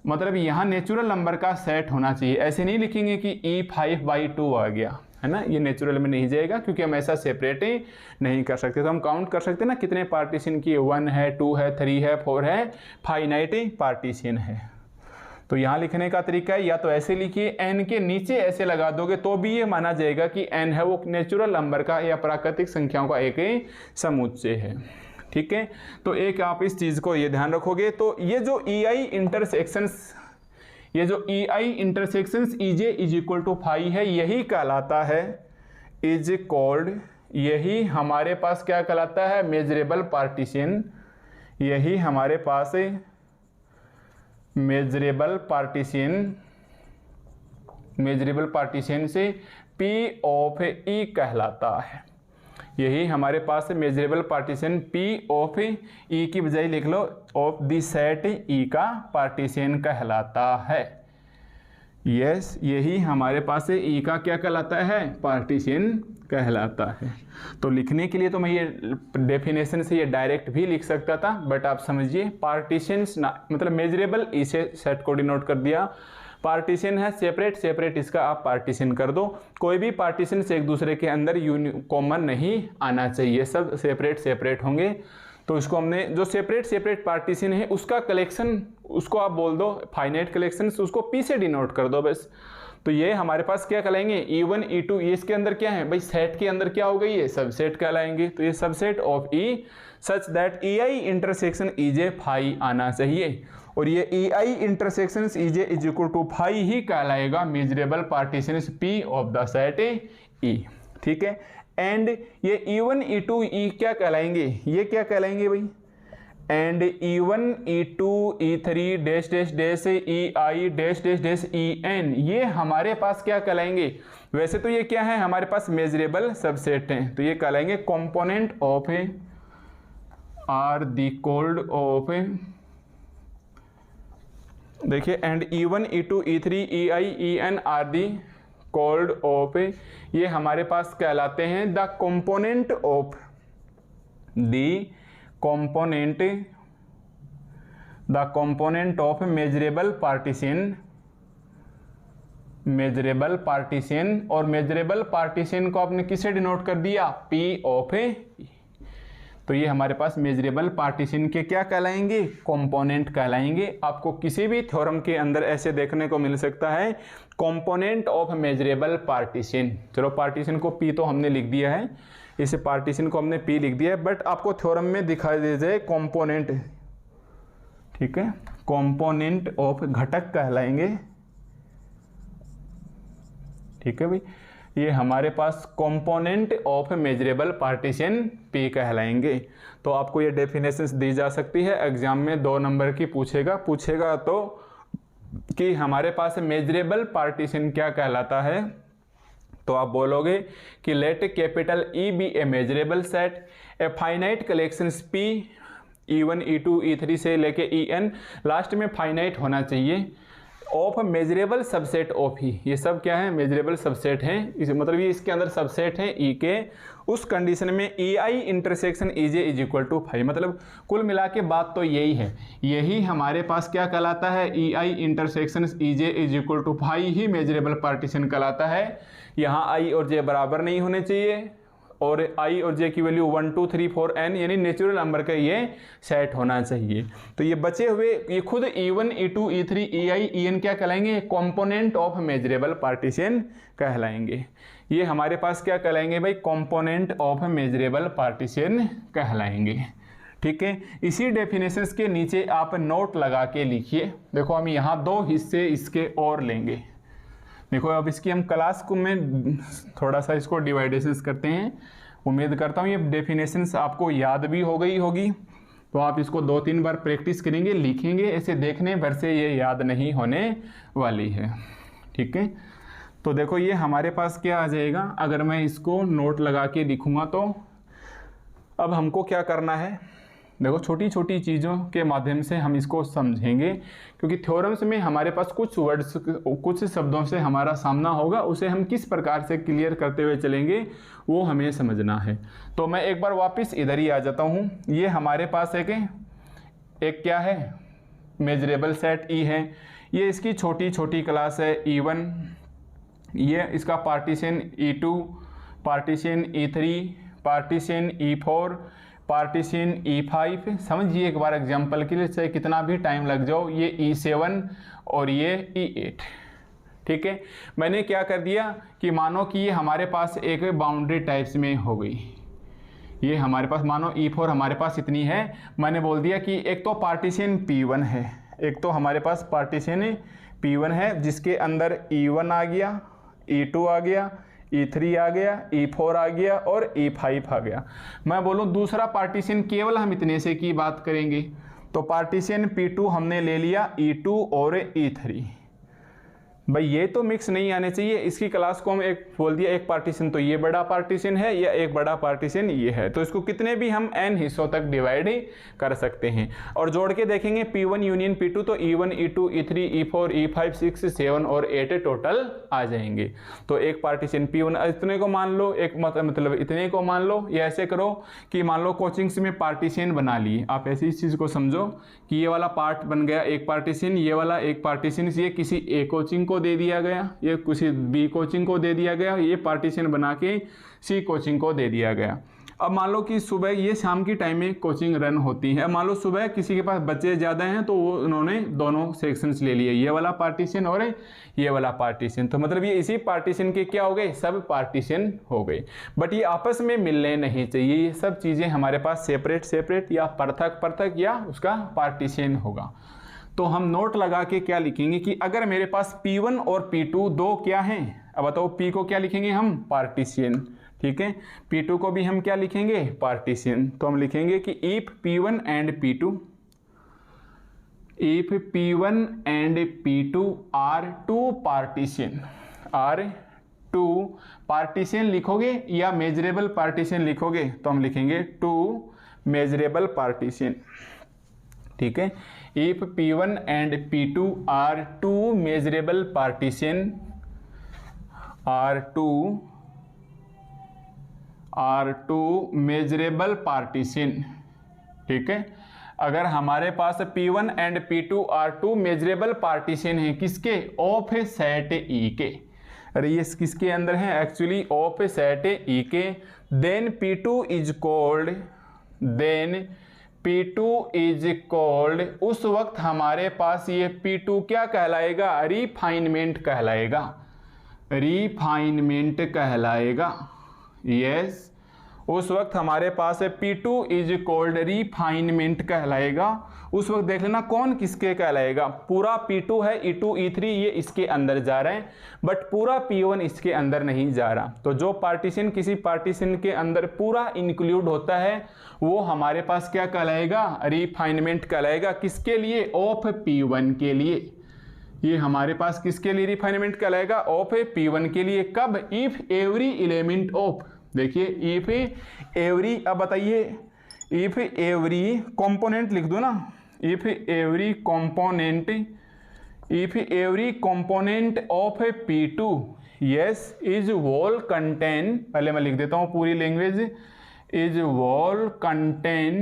मतलब यहाँ नेचुरल नंबर का सेट होना चाहिए। ऐसे नहीं लिखेंगे कि E5/2 आ गया, है ना, ये नेचुरल में नहीं जाएगा क्योंकि हम ऐसा सेपरेट ही नहीं कर सकते। तो हम काउंट कर सकते हैं ना कितने पार्टीशन की, 1 है 2 है 3 है 4 है, फाइनाइट पार्टीशन है। तो यहाँ लिखने का तरीका है, या तो ऐसे लिखिए n के नीचे ऐसे लगा दोगे तो भी ये माना जाएगा कि n है वो नेचुरल नंबर का या प्राकृतिक संख्याओं का एक ही समुच्चय है। ठीक है, तो एक आप इस चीज़ को ये ध्यान रखोगे। तो ये जो EI इंटरसेक्शंस, ये जो EI intersections EJ is equal to phi है, यही कहलाता है इज कॉल्ड, यही हमारे पास क्या कहलाता है, मेजरेबल पार्टीशन। यही हमारे पास मेजरेबल पार्टीशन से P ऑफ E कहलाता है। यही हमारे पास measurable partition P of E की बजाय लिख लो ऑफ द सेट E का पार्टीशन कहलाता है। यस, यही हमारे पास E का क्या कहलाता है, पार्टीशन कहलाता है। तो लिखने के लिए तो मैं ये डेफिनेशन से ये डायरेक्ट भी लिख सकता था, बट आप समझिए पार्टीशन मतलब मेजरेबल E से सेट को डिनोट कर दिया, पार्टीशन है सेपरेट सेपरेट, इसका आप पार्टीशन कर दो। कोई भी पार्टीशन से एक दूसरे के अंदर कॉमन नहीं आना चाहिए, सब सेपरेट सेपरेट होंगे। तो इसको हमने जो सेपरेट सेपरेट पार्टीशन है उसका कलेक्शन, उसको आप बोल दो फाइनाइट कलेक्शन, उसको P से डिनोट कर दो बस। तो ये हमारे पास क्या कहलाएंगे, E1 E2, ये इसके अंदर क्या है भाई, सेट के अंदर क्या हो गई, ये सबसेट कहलाएंगे। तो ये subset of E such that EI intersection EJ phi आना चाहिए, और ये EI intersection EJ is equal to phi ही कहलाएगा measurable partition P of the set E। ठीक है, एंड ये E1 E2 E क्या कहलाएंगे, ये क्या कहलाएंगे भाई, and E1 E2 E3 dash dash dash EI dash dash dash EN, ये हमारे पास क्या कहलाएंगे, वैसे तो ये क्या है हमारे पास मेजरेबल सबसेट हैं, तो ये कहलाएंगे component of are the called of, देखिए and E1 E2 E3 EI EN are the called of, ये हमारे पास कहलाते हैं the component of component of measurable partition, और मेजरेबल पार्टीशन को आपने किसे डिनोट कर दिया, P ऑफ E। तो ये हमारे पास मेजरेबल पार्टीशन के क्या कहलाएंगे, कंपोनेंट कहलाएंगे। आपको किसी भी थ्योरम के अंदर ऐसे देखने को मिल सकता है, कंपोनेंट ऑफ मेजरेबल पार्टीशन। चलो पार्टीशन को P तो हमने लिख दिया है, इस पार्टीशन को हमने P लिख दिया है, बट आपको थ्योरम में दिखाई दे जाए कंपोनेंट, ठीक है, कंपोनेंट ऑफ घटक कहलाएंगे। ठीक है भाई, ये हमारे पास component of measurable partition P कहलाएंगे। तो आपको ये डेफिनेशंस दी जा सकती है, एग्जाम में 2 नंबर की पूछेगा तो कि हमारे पास मेजरेबल पार्टीशन क्या कहलाता है, तो आप बोलोगे कि let capital E be a measurable set, a finite collections P E1 E2 E3 से लेके En, लास्ट में फाइनाइट होना चाहिए, ऑफ मेजरेबल सबसेट ऑफ ही, ये सब क्या है मेजरेबल सबसेट हैं, इस मतलब ये इसके अंदर सबसेट हैं E के, उस कंडीशन में EI intersection EJ is equal to phi. मतलब कुल मिला के बात तो यही है, यही हमारे पास क्या कहलाता है, EI intersection EJ is equal to phi ही मेजरेबल पार्टीशन कहलाता है। यहाँ I और J बराबर नहीं होने चाहिए, और I और J की वैल्यू 1 2 3 4 n यानी नेचुरल नंबर का ये सेट होना चाहिए। तो ये बचे हुए ये खुद E1 E2 E3 EI EN क्या कहलाएंगे, कंपोनेंट ऑफ मेजरेबल पार्टीशन कहलाएंगे। ये हमारे पास क्या कहलाएंगे भाई, कंपोनेंट ऑफ मेजरेबल पार्टीशन कहलाएंगे। ठीक है, इसी डेफिनेशंस के नीचे आप नोट लगा के लिखिए। देखो हम यहाँ 2 हिस्से इसके और लेंगे। देखो अब इसकी हम क्लास को में थोड़ा सा इसको डिवाइडेशंस करते हैं। उम्मीद करता हूँ ये डेफिनेशंस आपको याद भी हो गई होगी, तो आप इसको 2-3 बार प्रैक्टिस करेंगे, लिखेंगे, ऐसे देखने भर से ये याद नहीं होने वाली है। ठीक है, तो देखो ये हमारे पास क्या आ जाएगा, अगर मैं इसको नोट लगा के लिखूँगा तो अब हमको क्या करना है, देखो छोटी छोटी चीज़ों के माध्यम से हम इसको समझेंगे, क्योंकि थ्योरम्स में हमारे पास कुछ वर्ड्स कुछ शब्दों से हमारा सामना होगा, उसे हम किस प्रकार से क्लियर करते हुए चलेंगे वो हमें समझना है। तो मैं एक बार वापस इधर ही आ जाता हूँ। ये हमारे पास एक क्या है, मेजरेबल सेट E है। ये इसकी छोटी छोटी क्लास है E1, ये इसका partition E2, partition E3, partition E4, partition E5। समझिए एक बार एग्जांपल के लिए, चाहे कितना भी टाइम लग जाओ, ये E7 और ये E8। ठीक है, मैंने क्या कर दिया कि मानो कि ये हमारे पास एक बाउंड्री टाइप्स में हो गई। ये हमारे पास मानो E4 हमारे पास इतनी है, मैंने बोल दिया कि एक तो पार्टीशन P1 है, एक तो हमारे पास पार्टीशन P1 है जिसके अंदर E1 आ गया, E2 आ गया, E3 आ गया, E4 आ गया और E5 आ गया। मैं बोलूँ दूसरा पार्टीशन केवल हम इतने से की बात करेंगे, तो पार्टीशन P2 हमने ले लिया E2 और E3। भाई ये तो मिक्स नहीं आने चाहिए। इसकी क्लास को हम एक बोल दिया, एक पार्टीशन तो ये बड़ा पार्टीशन है या एक बड़ा पार्टीशन ये है, तो इसको कितने भी हम n हिस्सों तक डिवाइड कर सकते हैं। और जोड़ के देखेंगे P1 यूनियन P2 तो E1 E2 E3 E4 E5 6 7 और 8 टोटल आ जाएंगे। तो एक पार्टीशन P1 इतने को मान लो, एक मतलब इतने को मान लो, या ऐसे करो कि मान लो कोचिंग्स में पार्टीशन बना लिए आप, ऐसी इस चीज़ को समझो कि ये वाला पार्ट बन गया एक पार्टीशन, ये वाला एक पार्टीशन, ये किसी ए कोचिंग को दे दिया गया, ये किसी बी कोचिंग को दे दिया गया, ये पार्टीशन बना के सी कोचिंग को दे दिया गया। अब मान लो कि सुबह ये शाम की टाइम में कोचिंग रन होती है, अब मान लो सुबह किसी के पास बच्चे ज़्यादा हैं तो वो उन्होंने दोनों सेक्शंस ले लिए, ये वाला पार्टीशन और ये वाला पार्टीशन, तो मतलब ये इसी पार्टीशन के क्या हो गए, सब पार्टीशन हो गए। बट ये आपस में मिलने नहीं चाहिए, ये सब चीज़ें हमारे पास सेपरेट सेपरेट या पृथक पृथक या उसका पार्टीशन होगा। तो हम नोट लगा के क्या लिखेंगे कि अगर मेरे पास P1 और P2 दो क्या हैं, अब बताओ P को क्या लिखेंगे हम, पार्टीशन। ठीक है, P2 को भी हम क्या लिखेंगे, पार्टीशन। तो हम लिखेंगे कि if P1 and P2, if P1 and P2 are two partition, are two partition लिखोगे या मेजरेबल पार्टीशन लिखोगे, तो हम लिखेंगे टू मेजरेबल पार्टीशन। ठीक है, if P1 and P2 are two measurable partition, are two measurable partition। ठीक है, अगर हमारे पास P1 and P2 are two measurable partition है किसके, ऑफ सेट E के, अरे ये किसके अंदर है, एक्चुअली ऑफ सेट E के, then P2 is called, then P2 is called, उस वक्त हमारे पास ये P2 क्या कहलाएगा, रिफाइनमेंट कहलाएगा, रिफाइनमेंट कहलाएगा। यस, उस वक्त हमारे पास P2 इज कॉल्ड रिफाइनमेंट कहलाएगा। उस वक्त देख लेना कौन किसके कहलाएगा, पूरा P2 है, E2 E3 ये इसके अंदर जा रहे हैं, बट पूरा P1 इसके अंदर नहीं जा रहा। तो जो पार्टीशन किसी पार्टीशन के अंदर पूरा इंक्लूड होता है वो हमारे पास क्या कहलाएगा, रिफाइनमेंट कहलाएगा। किसके लिए, ऑफ P1 के लिए। ये हमारे पास किसके लिए रिफाइनमेंट कहलाएगा, ऑफ P1 के लिए। कब, इफ एवरी एलिमेंट ऑफ, देखिए इफ एवरी, अब बताइए इफ एवरी कंपोनेंट लिख दो ना, if every component, if every component of P2 yes is wall contain, पहले मैं लिख देता हूं पूरी language, is wall contain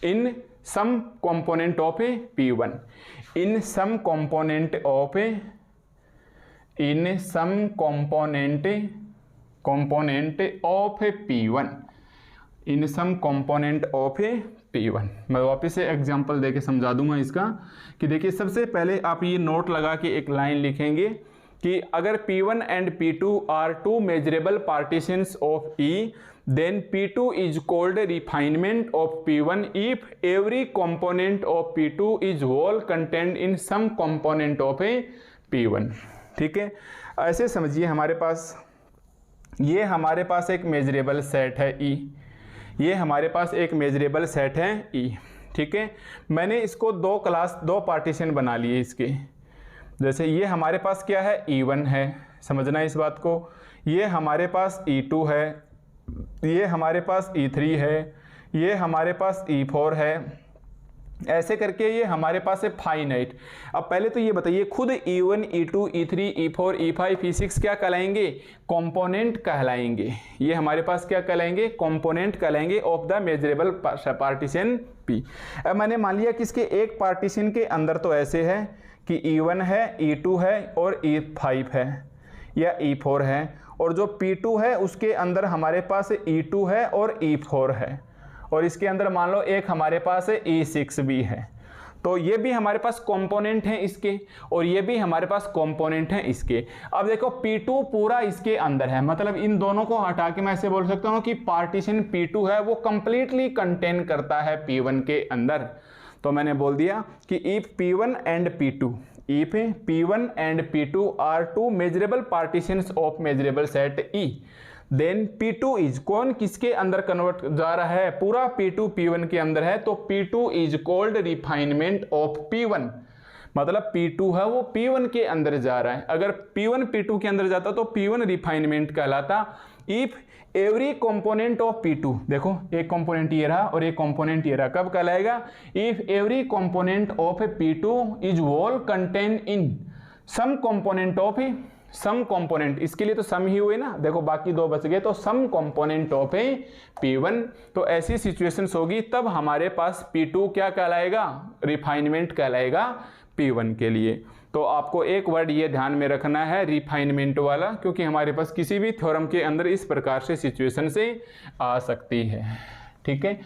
in some component of P1, in some component of in some component of P1, in some component of P1। मैं वापस से example देके समझा दूंगा इसका कि देखिए, सबसे पहले आप ये नोट लगा के एक लाइन लिखेंगे कि अगर P1 and P2 are two measurable partitions of E, then P2 is called refinement of P1 if every component of P2 is whole contained in some component of a P1। ठीक है, ऐसे समझिए हमारे पास एक measurable set है E, ये हमारे पास एक मेजरेबल सेट है E। ठीक है, मैंने इसको दो पार्टीशन बना लिए इसके। जैसे ये हमारे पास क्या है, E1 है, समझना इस बात को। ये हमारे पास E2 है, ये हमारे पास E3 है, ये हमारे पास E4 है। ऐसे करके ये हमारे पास है फाइनाइट। अब पहले तो ये बताइए खुद E1, E2, E3, E4, E5, E6 क्या कहलाएंगे, कंपोनेंट कहलाएंगे। ये हमारे पास क्या कहलाएंगे, कंपोनेंट कहलाएंगे of the measurable partition P। अब मैंने मान लिया कि इसके एक पार्टीशन के अंदर तो ऐसे है कि E1 है, E2 है और E5 है या E4 है, और जो P2 है उसके अंदर हमारे पास E2 है और E4 है, और इसके अंदर मान लो एक हमारे पास E6 भी है। तो ये भी हमारे पास कंपोनेंट हैं इसके, और ये भी हमारे पास कंपोनेंट हैं इसके। अब देखो P2 पूरा इसके अंदर है, मतलब इन दोनों को हटा के मैं ऐसे बोल सकता हूँ कि पार्टीशन P2 है वो कंप्लीटली कंटेन करता है P1 के अंदर। तो मैंने बोल दिया कि if P1 and P2 are two measurable partitions of measurable set E, then P2 is कौन किसके अंदर कन्वर्ट जा रहा है, पूरा P2 P1 के अंदर है, तो P2 is called refinement of P1। मतलब P2 है वो P1 के अंदर जा रहा है। अगर P1 P2 के अंदर जाता तो P1 रिफाइनमेंट कहलाता। If every component of P2, देखो एक कंपोनेंट ये रहा और एक कंपोनेंट ये रहा, कब कहलाएगा, if every component of P2 is whole contain in some component of some component, इसके लिए तो सम ही हुए ना, देखो बाकी दो बच गए, तो सम कंपोनेंट ऑफ P1। तो ऐसी सिचुएशंस होगी तब हमारे पास P2 क्या कहलाएगा, रिफाइनमेंट कहलाएगा P1 के लिए। तो आपको एक वर्ड ये ध्यान में रखना है, रिफाइनमेंट वाला, क्योंकि हमारे पास किसी भी थ्योरम के अंदर इस प्रकार से सिचुएशन से आ सकती है। ठीक है,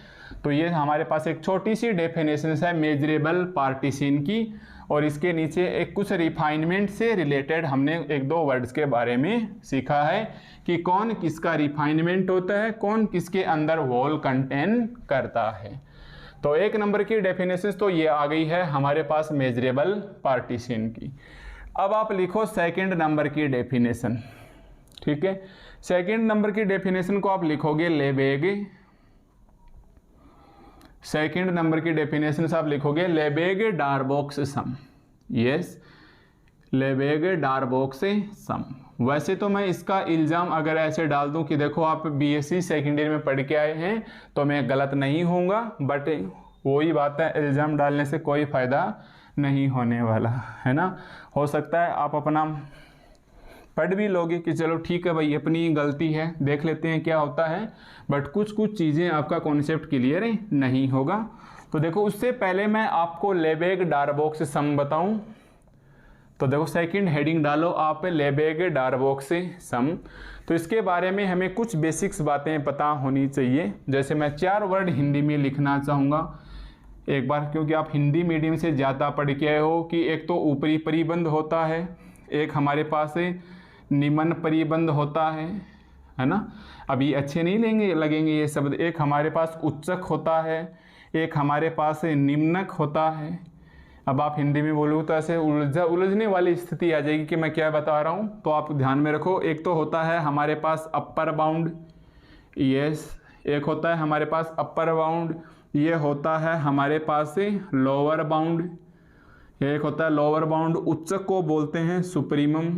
तो ये हमारे पास एक छोटी सी डेफिनेशन है मेजरेबल पार्टीशन की, और इसके नीचे एक कुछ रिफाइनमेंट से रिलेटेड हमने एक दो वर्ड्स के बारे में सीखा है कि कौन किसका रिफाइनमेंट होता है, कौन किसके अंदर होल कंटेन करता है। तो एक नंबर की डेफिनेशन तो ये आ गई है हमारे पास मेजरेबल पार्टीशन की। अब आप लिखो सेकंड नंबर की डेफिनेशन। ठीक है, सेकंड नंबर की डेफिनेशन को आप लिखोगे लेबेग। सेकंड नंबर की डेफिनेशन से आप लिखोगे लेबेग-डार्बोक्स सम। यस, लेबेग-डार्बोक्स सम। वैसे तो मैं इसका इल्ज़ाम अगर ऐसे डाल दूं कि देखो आप बीएससी सेकेंड ईयर में पढ़ के आए हैं तो मैं गलत नहीं होऊंगा, बट वही बात है, इल्ज़ाम डालने से कोई फ़ायदा नहीं होने वाला है ना। हो सकता है आप अपना पढ़ भी लोगे कि चलो ठीक है भाई अपनी गलती है, देख लेते हैं क्या होता है, बट कुछ चीज़ें आपका कॉन्सेप्ट क्लियर नहीं होगा। तो देखो उससे पहले मैं आपको लेबेग-डार्बोक्स सम बताऊं, तो देखो सेकंड हेडिंग डालो आप लेबेग-डार्बोक्स सम। तो इसके बारे में हमें कुछ बेसिक्स बातें पता होनी चाहिए। जैसे मैं 4 वर्ड हिंदी में लिखना चाहूँगा एक बार, क्योंकि आप हिंदी मीडियम से ज़्यादा पढ़ के आए हो, कि एक तो ऊपरी परिबंध होता है, एक हमारे पास निम्न परिबंध होता है ना। अभी अच्छे नहीं लगेंगे ये शब्द। एक हमारे पास उच्चक होता है, एक हमारे पास निम्नक होता है। अब आप हिंदी में बोलो तो ऐसे उलझने वाली स्थिति आ जाएगी कि मैं क्या बता रहा हूँ, तो आप ध्यान में रखो। एक तो होता है हमारे पास अपर बाउंड, यस, एक होता है हमारे पास अपर बाउंड, ये होता है हमारे पास लोअर बाउंड, एक होता है लोअर बाउंड। उच्चक को बोलते हैं सुप्रीमम,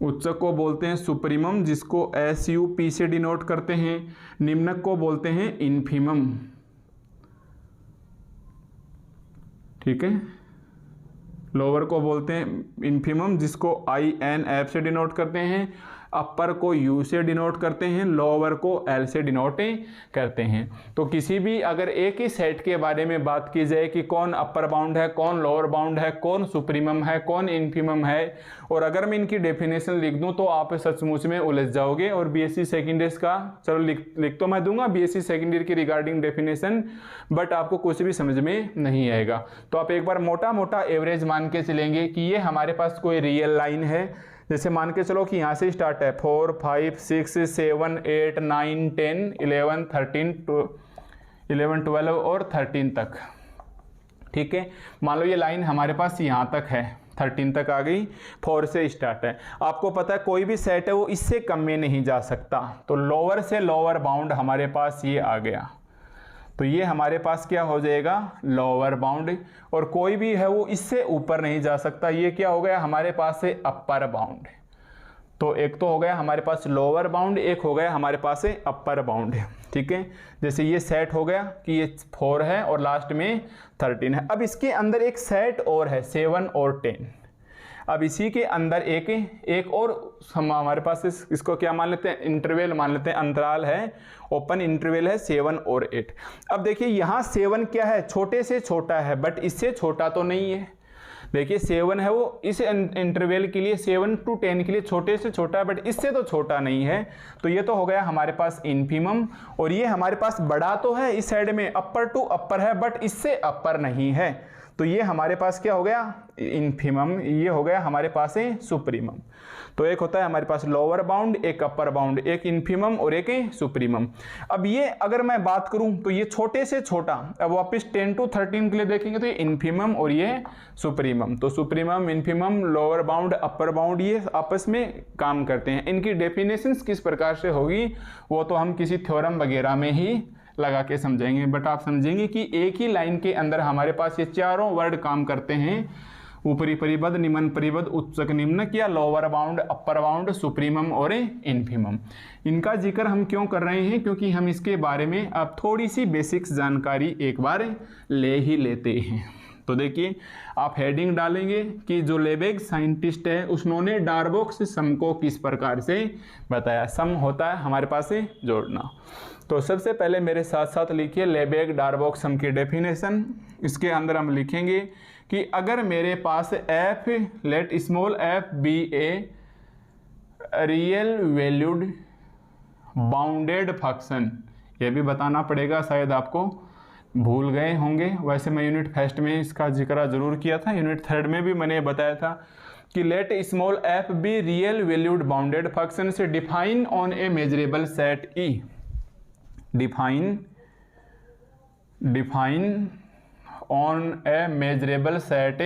उच्चक को बोलते हैं सुप्रीमम, जिसको SUP से डिनोट करते हैं। निम्नक को बोलते हैं इन्फीमम। ठीक है, लोअर को बोलते हैं इन्फीमम, जिसको INF से डिनोट करते हैं। अपर को U से डिनोट करते हैं, लोअर को L से डिनोट करते हैं। तो किसी भी अगर एक ही सेट के बारे में बात की जाए कि कौन अपर बाउंड है, कौन लोअर बाउंड है, कौन सुप्रीमम है, कौन इन्फीमम है, और अगर मैं इनकी डेफिनेशन लिख दूं तो आप सचमुच में उलझ जाओगे। और बीएससी सेकेंड ईयर का चलो लिख तो मैं दूंगा बीएससी सेकेंड ईयर की रिगार्डिंग डेफिनेशन, बट आपको कुछ भी समझ में नहीं आएगा। तो आप एक बार मोटा मोटा एवरेज मान के चलेंगे कि ये हमारे पास कोई रियल लाइन है। जैसे मान के चलो कि यहाँ से स्टार्ट है 4 5 6 7 8 9 10 11 13 11 12 और 13 तक, ठीक है। मान लो ये लाइन हमारे पास यहाँ तक है, 13 तक आ गई, 4 से स्टार्ट है। आपको पता है कोई भी सेट है वो इससे कम में नहीं जा सकता, तो लोअर से लोअर बाउंड हमारे पास ये आ गया। तो ये हमारे पास क्या हो जाएगा, लोअर बाउंड, और कोई भी है वो इससे ऊपर नहीं जा सकता। ये क्या हो गया हमारे पास से अपर बाउंड। तो एक तो हो गया हमारे पास लोअर बाउंड, एक हो गया हमारे पास से अपर बाउंड, ठीक है। जैसे ये सेट हो गया कि ये 4 है और लास्ट में 13 है। अब इसके अंदर एक सेट और है 7 और 10। अब इसी के अंदर एक और हमारे पास इसको क्या मान लेते हैं, इंटरवल मान लेते हैं, अंतराल है, ओपन इंटरवल है 7 और 8। अब देखिए यहाँ 7 क्या है, छोटे से छोटा है, बट इससे छोटा तो नहीं है। देखिए 7 है वो इस इंटरवल के लिए 7 to 10 के लिए छोटे से छोटा है, बट इससे तो छोटा नहीं है। तो ये तो हो गया हमारे पास इन्फीमम, और ये हमारे पास बड़ा तो है इस साइड में, अपर टू अपर है, बट इससे अपर नहीं है। तो ये हमारे पास क्या हो गया, इन्फीमम, ये हो गया हमारे पास है सुप्रीमम। तो एक होता है हमारे पास लोअर बाउंड, एक अपर बाउंड, एक इन्फीमम और एक सुप्रीमम। अब ये अगर मैं बात करूं तो ये छोटे से छोटा, अब वापस 10 to 13 के लिए देखेंगे तो ये इन्फीमम और ये सुप्रीमम। तो supremum, infimum, lower bound, upper bound ये आपस में काम करते हैं। इनकी डेफिनेशंस किस प्रकार से होगी वो तो हम किसी थ्योरम वगैरह में ही लगा के समझेंगे, बट आप समझेंगे कि एक ही लाइन के अंदर हमारे पास ये चारों वर्ड काम करते हैं, ऊपरी परिबद्ध, निम्न परिबद्ध, उच्चक निम्नक, या lower bound, upper bound, supremum और इन्फीमम। इनका जिक्र हम क्यों कर रहे हैं, क्योंकि हम इसके बारे में अब थोड़ी सी बेसिक्स जानकारी एक बार ले ही लेते हैं। तो देखिए आप हेडिंग डालेंगे कि जो लेबेग साइंटिस्ट है उन्होंने डार्बोक्स सम को किस प्रकार से बताया। सम होता है हमारे पास से जोड़ना। तो सबसे पहले मेरे साथ साथ लिखिए लेबेग डार्बोक्स सम की डेफिनेशन। इसके अंदर हम लिखेंगे कि अगर मेरे पास f let small f be a real valued bounded function, ये भी बताना पड़ेगा, शायद आपको भूल गए होंगे। वैसे मैं यूनिट फर्स्ट में इसका जिक्र जरूर किया था, यूनिट थर्ड में भी मैंने बताया था कि let small f be real valued bounded function से define on a measurable set E, define on a measurable set,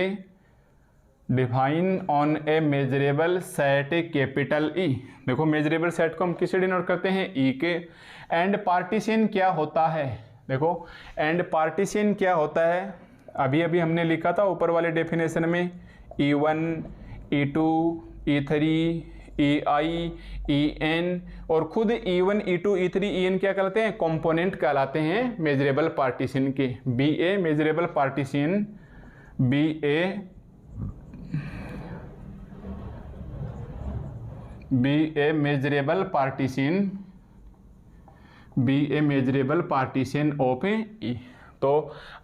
define on a measurable set capital E। देखो मेजरेबल सेट को हम किससे डिनोट करते हैं, E के। एंड पार्टीशन क्या होता है, देखो एंड पार्टीशन क्या होता है, अभी अभी हमने लिखा था ऊपर वाले डेफिनेशन में E1, E2, E3, EI, EN, और खुद E1, E2, E3, EN क्या कहलाते हैं, कंपोनेंट कहलाते हैं मेजरेबल पार्टीशन के। BA measurable partition, BA measurable partition, BA measurable partition of E। तो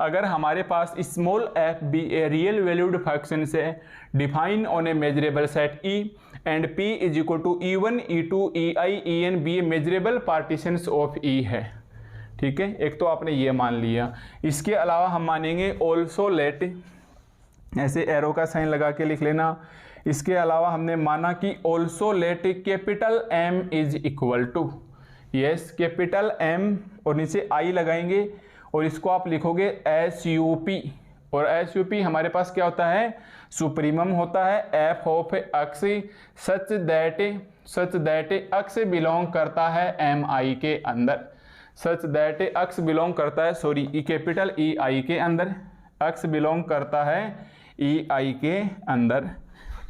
अगर हमारे पास small f be a real valued function से define on a measurable set E and P is equal to E1, E2, EI, EN be a measurable partitions of E है, ठीक है। एक तो आपने ये मान लिया। इसके अलावा हम मानेंगे ऑल्सो लेट, ऐसे एरो का साइन लगा के लिख लेना। इसके अलावा हमने माना कि also let capital M is equal to, yes capital M और नीचे I लगाएंगे और इसको आप लिखोगे SUP, और SUP हमारे पास क्या होता है, सुप्रीमम होता है f of x such that x belong करता है MI के अंदर, सच दैट x बिलोंग करता है, सॉरी कैपिटल EI के अंदर, x बिलोंग करता है EI के अंदर।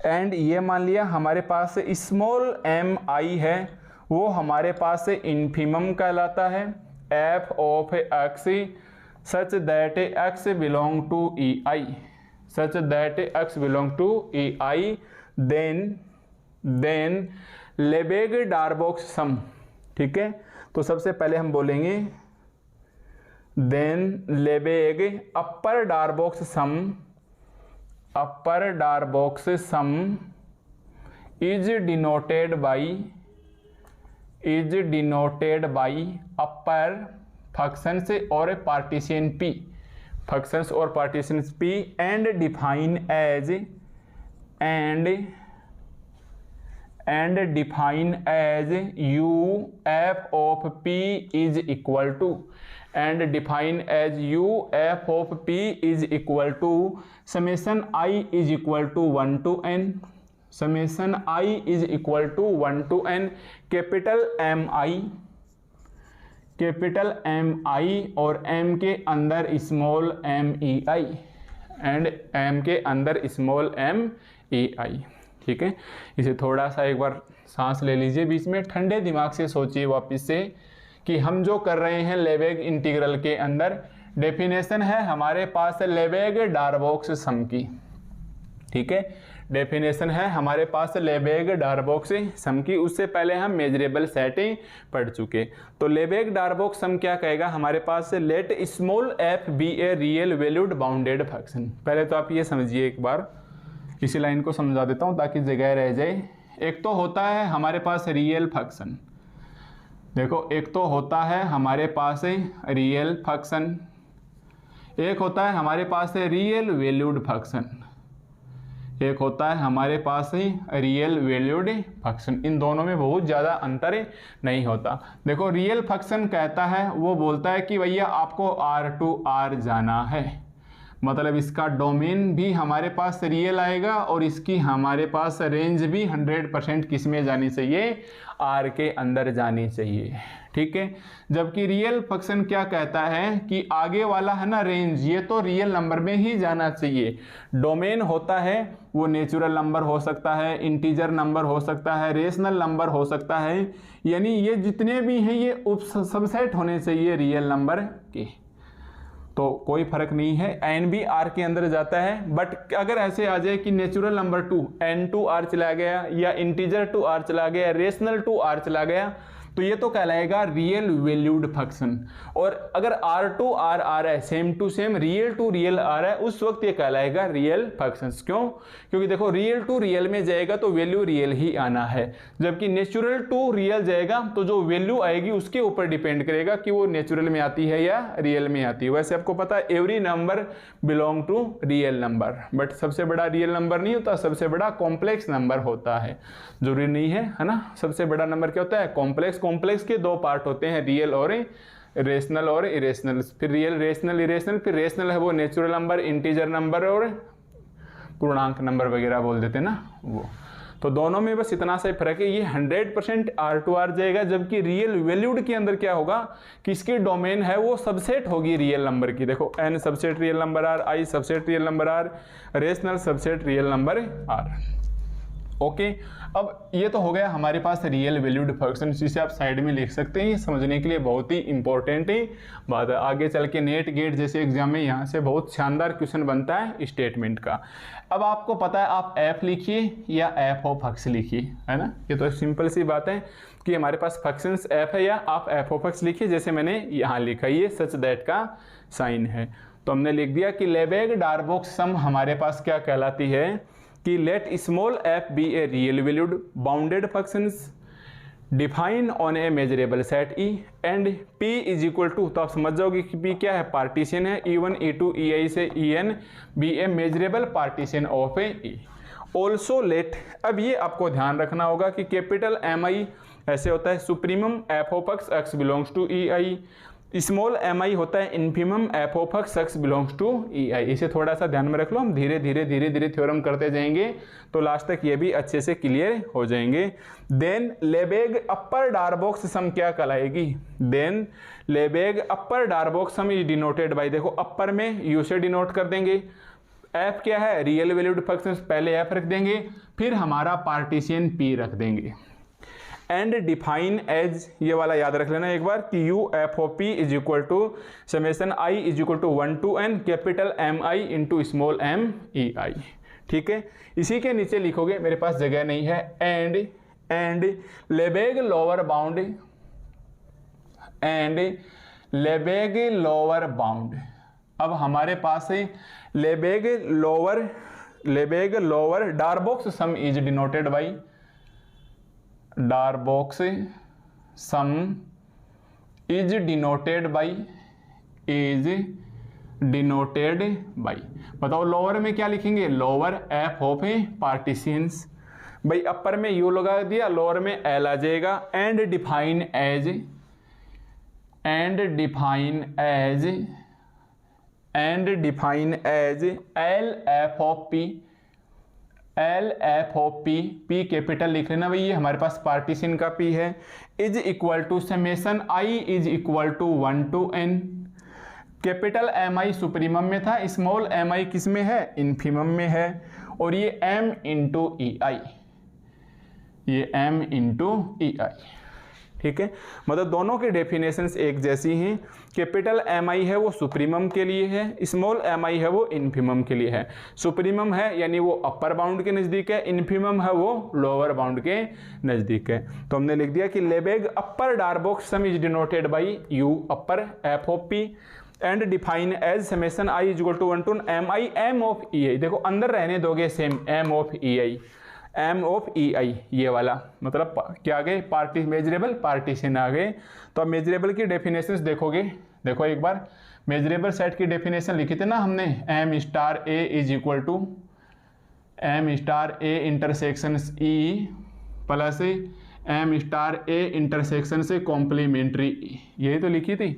एंड ये मान लिया हमारे पास स्मॉल MI है, वो हमारे पास इन्फीमम कहलाता है, f of x such that x belong to EI, such that x belong to EI, then Lebesgue Darboux sum, ठीक है। तो सबसे पहले हम बोलेंगे then Lebesgue upper Darboux sum is denoted by upper functions और partition P and define as U f of P is equal to summation I is equal to 1 to n capital MI और M के अंदर small MEI and M के अंदर small MEI, ठीक है। इसे थोड़ा सा एक बार सांस ले लीजिए बीच में, ठंडे दिमाग से सोचिए वापस से कि हम जो कर रहे हैं लेबेग इंटीग्रल के अंदर डेफिनेशन है हमारे पास लेबेग-डार्बोक्स सम की, ठीक है। डेफिनेशन है हमारे पास लेबेग-डार्बोक्स सम की। उससे पहले हम मेजरेबल सेट पढ़ चुके। तो लेबेग-डार्बोक्स सम क्या कहेगा हमारे पास, let small f be a real valued bounded function. पहले तो आप ये समझिए, एक बार इसी लाइन को समझा देता हूँ ताकि जगह रह जाए। एक तो होता है हमारे पास रियल फंक्शन, देखो एक तो होता है हमारे पास रियल फंक्शन, एक होता है हमारे पास रियल वैल्यूड फंक्शन, एक होता है हमारे पास रियल वैल्यूड फंक्शन। इन दोनों में बहुत ज़्यादा अंतर नहीं होता। देखो रियल फंक्शन कहता है, वो बोलता है कि भैया आपको R to R जाना है, मतलब इसका डोमेन भी हमारे पास रियल आएगा और इसकी हमारे पास रेंज भी 100% किस में जानी चाहिए, R के अंदर जानी चाहिए, ठीक है। जबकि रियल फंक्शन क्या कहता है कि आगे वाला है ना रेंज, ये तो रियल नंबर में ही जाना चाहिए। डोमेन होता है वो नेचुरल नंबर हो सकता है, इंटीजर नंबर हो सकता है, रेशनल नंबर हो सकता है, यानी ये जितने भी हैं ये उप सबसेट होने चाहिए रियल नंबर के। तो कोई फर्क नहीं है, एन भी आर के अंदर जाता है। बट अगर ऐसे आ जाए कि natural number 2 N to R चला गया, या इंटीजर टू आर चला गया, रेशनल टू आर चला गया, तो ये तो कहलाएगा रियल वैल्यूड फंक्शन। और अगर आर टू आर आ रहा है, same to same, real to real आ रहा है, उस वक्त ये कहलाएगा रियल फंक्शंस। क्यों? क्योंकि देखो रियल टू रियल में जाएगा तो वैल्यू रियल ही आना है, जबकि नेचुरल टू रियल जाएगा तो जो वैल्यू आएगी उसके ऊपर डिपेंड करेगा कि वो नेचुरल में आती है या रियल में आती है। वैसे आपको पता है every number belong to real number, but सबसे बड़ा रियल नंबर नहीं होता, सबसे बड़ा कॉम्प्लेक्स नंबर होता है। जरूरी नहीं है ना। सबसे बड़ा नंबर क्या होता है? कॉम्प्लेक्स। कॉम्प्लेक्स के दो पार्ट होते हैं, रियल और रेशनल और इरेशनल। फिर रियल, रेशनल, इरेशनल। फिर रेशनल है वो नेचुरल नंबर, इंटीजर नंबर और पूर्णांक नंबर वगैरह बोल देते हैं ना वो। तो दोनों में बस इतना सा फर्क है, ये 100% आर टू आर जाएगा, जबकि रियल वैल्यूड के अंदर क्या होगा कि इसकी डोमेन है वो सबसेट होगी रियल नंबर की। देखो N subset real number R, I subset real number R, rational subset real number R. Okay, अब ये तो हो गया हमारे पास रियल वैल्यूड फंक्शन, जिसे आप साइड में लिख सकते हैं। ये समझने के लिए बहुत ही इंपॉर्टेंट है बात है। आगे चल के नेट गेट जैसे एग्जाम में यहाँ से बहुत शानदार क्वेश्चन बनता है स्टेटमेंट का। अब आपको पता है, आप एफ लिखिए या एफ ऑफ एक्स लिखिए, है ना। ये तो सिंपल सी बात है कि हमारे पास फंक्शंस एफ है या आप एफ ऑफ एक्स लिखिए, जैसे मैंने यहाँ लिखा, ये सच दैट का साइन है। तो हमने लिख दिया कि लेबेग-डार्बोक्स सम हमारे पास क्या कहलाती है कि let small f be a real valued bounded functions define on a measurable set E and P is equal to, तो आप समझ जाओगे कि P क्या है, पार्टीशन है, E1 E2 EI से EN be a measurable partition of a E। Also let, अब ये आपको ध्यान रखना होगा कि कैपिटल MI ऐसे होता है supremum f of x, x belongs to EI, small mi होता है infimum f of x, x belongs to EI। इसे थोड़ा सा ध्यान में रख लो, हम धीरे धीरे थ्योरम करते जाएंगे तो लास्ट तक ये भी अच्छे से क्लियर हो जाएंगे। Then Lebesgue upper Darboux sum क्या कहलाएगी? Then Lebesgue upper Darboux sum is denoted by, देखो अपर में u से डिनोट कर देंगे। f क्या है? रियल वैल्यूड फंक्शन, पहले f रख देंगे, फिर हमारा पार्टीशन p रख देंगे। एंड डिफाइन एज, ये वाला याद रख लेना एक बार कि U F of P is equal to summation I is equal to 1 to n capital M I into small M E I. ठीक है, इसी के नीचे लिखोगे, मेरे पास जगह नहीं है, and and Lebesgue lower bound and Lebesgue lower bound. अब हमारे पास है Lebesgue lower Darboux sum is denoted by Darboux sum is denoted by बताओ लोअर में क्या लिखेंगे, लोअर एफ ऑफ पार्टीशियंस। भाई अपर में यू लगा दिया, लोअर में एल आ जाएगा। And define as L F of P capital लिख लेना भाई, ये हमारे पास पार्टीशन का पी है। Is equal to summation I is equal to 1 to n। Capital M I supremum में था, स्मॉल एम आई किस में है, इन्फीमम में है। और ये m इंटू ई आई, ये m इंटू ई आई, ठीक है। मतलब दोनों की डेफिनेशंस एक जैसी हैं। कैपिटल एम आई है वो सुप्रीमम के लिए है, स्मॉल एम आई है वो इन्फीमम के लिए है। सुप्रीमम है यानी वो अपर बाउंड के नज़दीक है, इन्फीमम है वो लोअर बाउंड के नज़दीक है। तो हमने लिख दिया कि Lebesgue upper Darboux sum is denoted by U upper F of P and define as summation I is equal to 1 to M I M of E I. देखो अंदर रहने दोगे same M of E I, M of E I ये वाला, मतलब क्या आ गए, measurable partition आ गए। तो अब मेजरेबल की डेफिनेशंस देखोगे, देखो एक बार मेजरेबल सेट की डेफिनेशन लिखी थी ना हमने, M star A is equal to M star A intersection E plus M star A intersection से कॉम्प्लीमेंट्री ई, यही तो लिखी थी।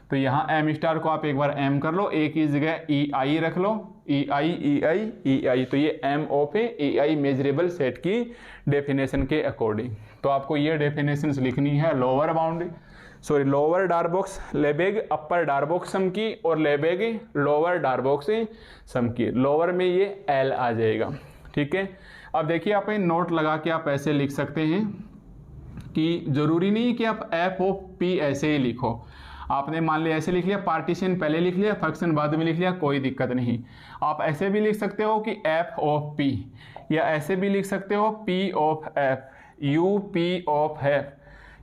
तो यहाँ एम स्टार को आप एक बार एम कर लो, ए की जगह ई आई रख लो, ई आई। तो ये M of E I measurable set की डेफिनेशन के अकॉर्डिंग। तो आपको ये डेफिनेशंस लिखनी है लोअर डार्बोक्स लेबेग अपर डार्बोक्स सम की और लेबेग लोअर डार्बोक्स सम की। लोअर में ये एल आ जाएगा, ठीक है। अब देखिए आप नोट लगा के आप ऐसे लिख सकते हैं कि जरूरी नहीं कि आप एफ ऑफ पी ऐसे ही लिखो। आपने मान लिया ऐसे लिख लिया, पार्टीशन पहले लिख लिया, फंक्शन बाद में लिख लिया, कोई दिक्कत नहीं। आप ऐसे भी लिख सकते हो कि एफ ऑफ पी, या ऐसे भी लिख सकते हो P of F, U P of F,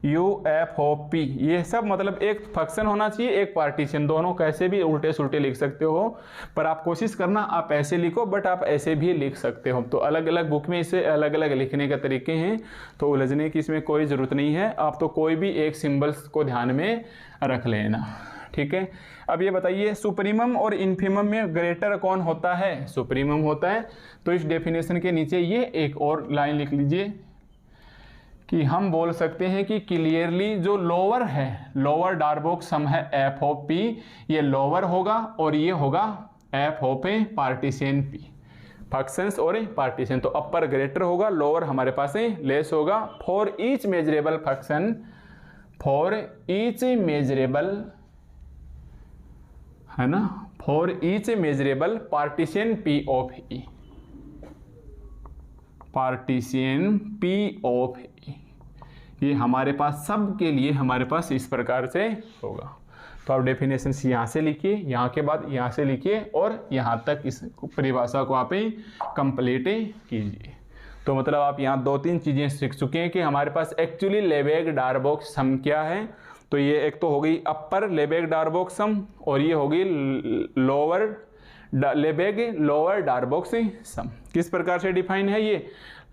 U F of P. ये सब मतलब एक फंक्शन होना चाहिए, एक पार्टीशन, दोनों कैसे भी उल्टे सुल्टे लिख सकते हो। पर आप कोशिश करना आप ऐसे लिखो, बट आप ऐसे भी लिख सकते हो। तो अलग अलग बुक में इसे अलग अलग लिखने के तरीके हैं, तो उलझने की इसमें कोई ज़रूरत नहीं है। आप तो कोई भी एक सिंबल्स को ध्यान में रख लेना, ठीक है। अब ये बताइए सुप्रीमम और इन्फीमम में ग्रेटर कौन होता है, सुप्रीमम होता है। तो इस डेफिनेशन के नीचे ये एक और लाइन लिख लीजिए कि हम बोल सकते हैं कि क्लियरली जो लोअर है, लोअर डार्बोक्स सम है एफ ऑफ पी, ये लोअर होगा और ये होगा F of a partition P, functions और पार्टीशन। तो अपर ग्रेटर होगा, लोअर हमारे पास लेस होगा। For each measurable function, for each measurable, है ना, for each measurable partition P of E, partition P of E, ये हमारे पास सब के लिए हमारे पास इस प्रकार से होगा। तो आप डेफिनेशन यहाँ से लिखिए, यहाँ के बाद यहाँ से लिखिए और यहाँ तक इस परिभाषा को आप कंप्लीट कीजिए। तो मतलब आप यहाँ 2-3 चीज़ें सीख चुके हैं कि हमारे पास एक्चुअली लेबेग डार्बोक्स सम क्या है। तो ये एक तो हो गई अपर लेबेग डार्बोक्स सम और ये होगी लोअर लेबेग लोअर डार्बोक्स सम। किस प्रकार से डिफाइन है ये,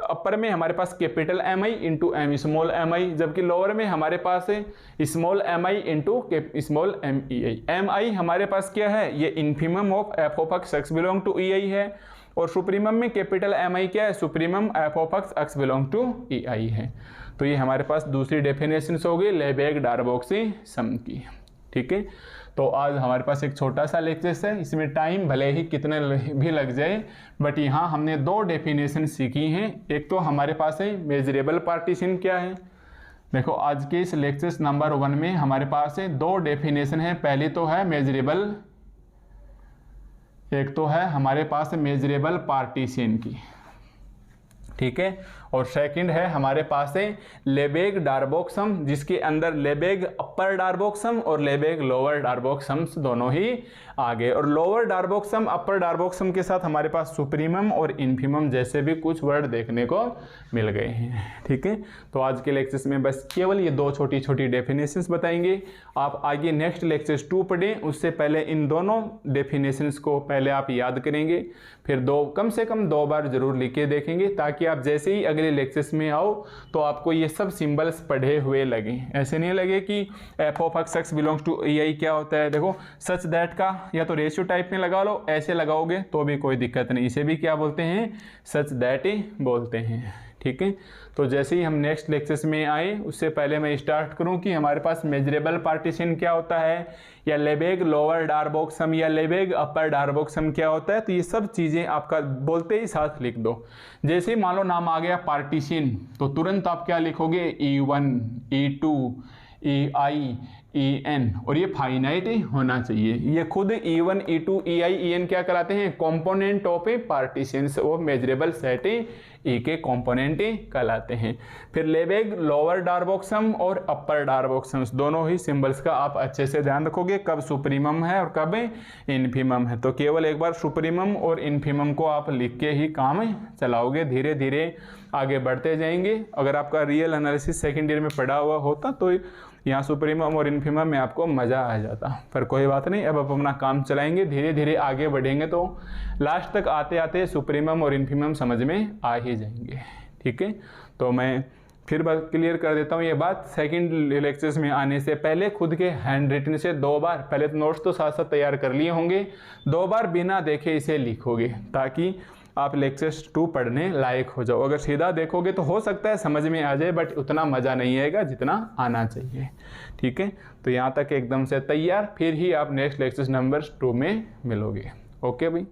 अपर में हमारे पास capital M I into M small M I, जबकि लोअर में हमारे पास है small M I into small M E I. M I हमारे पास क्या है, ये infimum of F of X belong to E I है, और सुप्रीमम में कैपिटल एम आई क्या है, supremum F of X belong to E I है। तो ये हमारे पास दूसरी डेफिनेशन हो गई लेबेग डार्बोक्स सम की, ठीक है। तो आज हमारे पास एक छोटा सा लेक्चर है, इसमें टाइम भले ही कितने भी लग जाए, बट यहाँ हमने 2 डेफिनेशन सीखी हैं। एक तो हमारे पास है मेजरेबल पार्टीशन क्या है। देखो आज के इस लेक्चर नंबर 1 में हमारे पास है 2 डेफिनेशन है। पहली तो है मेजरेबल, एक तो है हमारे पास मेजरेबल पार्टीशन की, ठीक है। और सेकंड है हमारे पास है लेबेग डार्बोक्सम, जिसके अंदर लेबेग अपर डार्बोक्सम और लेबेग लोअर डार्बोक्सम्स दोनों ही आ गए। और लोअर डार्बोक्सम अपर डार्बोक्सम के साथ हमारे पास सुप्रीमम और इन्फीमम जैसे भी कुछ वर्ड देखने को मिल गए हैं। ठीक है, तो आज के लेक्चर्स में बस केवल ये दो छोटी छोटी डेफिनेशंस बताएंगे। आप आगे नेक्स्ट लेक्चर्स 2 पढ़ें, उससे पहले इन दोनों डेफिनेशंस को पहले आप याद करेंगे, फिर कम से कम 2 बार जरूर लिख के देखेंगे, ताकि आप जैसे ही अगले लेक्चर्स में आओ तो आपको ये सब सिंबल्स पढ़े हुए लगे। ऐसे नहीं लगे कि F of X belongs to A I क्या होता है। देखो सच दैट का या तो रेशियो टाइप में लगा लो, ऐसे लगाओगे तो भी कोई दिक्कत नहीं, इसे भी क्या बोलते हैं, सच दैट ही बोलते हैं। ठीक है, तो जैसे ही हम नेक्स्ट लेक्चर्स में आए उससे पहले मैं स्टार्ट करूं कि हमारे पास मेजरेबल पार्टीशन क्या होता है, या लेबेग लोअर डार्बोक्सम या लेबेग अपर डार्बोक्सम क्या होता है। तो ये सब चीज़ें आपका बोलते ही साथ लिख दो। जैसे ही मान लो नाम आ गया पार्टीशन, तो तुरंत आप क्या लिखोगे, E1 E2 EI EN, और ये फाइनाइट होना चाहिए। ये खुद E1 E2 EI EN क्या कराते हैं, कंपोनेंट ऑफ ए पार्टीशन, वो मेजरेबल सेट ए के कंपोनेंट कहलाते हैं। फिर लेबेग लोअर डार्बोक्सम और अपर डार्बोक्सम्स दोनों ही सिंबल्स का आप अच्छे से ध्यान रखोगे, कब सुप्रीमम है और कब इन्फीमम है। तो केवल एक बार सुप्रीमम और इन्फीमम को आप लिख के ही काम चलाओगे, धीरे धीरे आगे बढ़ते जाएंगे। अगर आपका रियल एनालिसिस सेकेंड ईयर में पढ़ा हुआ होता तो यहाँ सुप्रीमम और इन्फीमम में आपको मज़ा आ जाता, पर कोई बात नहीं, अब आप अपना काम चलाएंगे, धीरे धीरे आगे बढ़ेंगे तो लास्ट तक आते आते सुप्रीमम और इन्फीमम समझ में आ ही जाएंगे। ठीक है, तो मैं फिर क्लियर कर देता हूँ ये बात, सेकंड लेक्चर्स में आने से पहले खुद के हैंड रिटन से 2 बार, पहले तो नोट्स तो साथ साथ तैयार कर लिए होंगे, 2 बार बिना देखे इसे लिखोगे, ताकि आप लेक्चर्स 2 पढ़ने लायक हो जाओ। अगर सीधा देखोगे तो हो सकता है समझ में आ जाए, बट उतना मज़ा नहीं आएगा जितना आना चाहिए। ठीक है, तो यहाँ तक एकदम से तैयार, फिर ही आप नेक्स्ट लेक्चर्स नंबर 2 में मिलोगे। ओके भाई।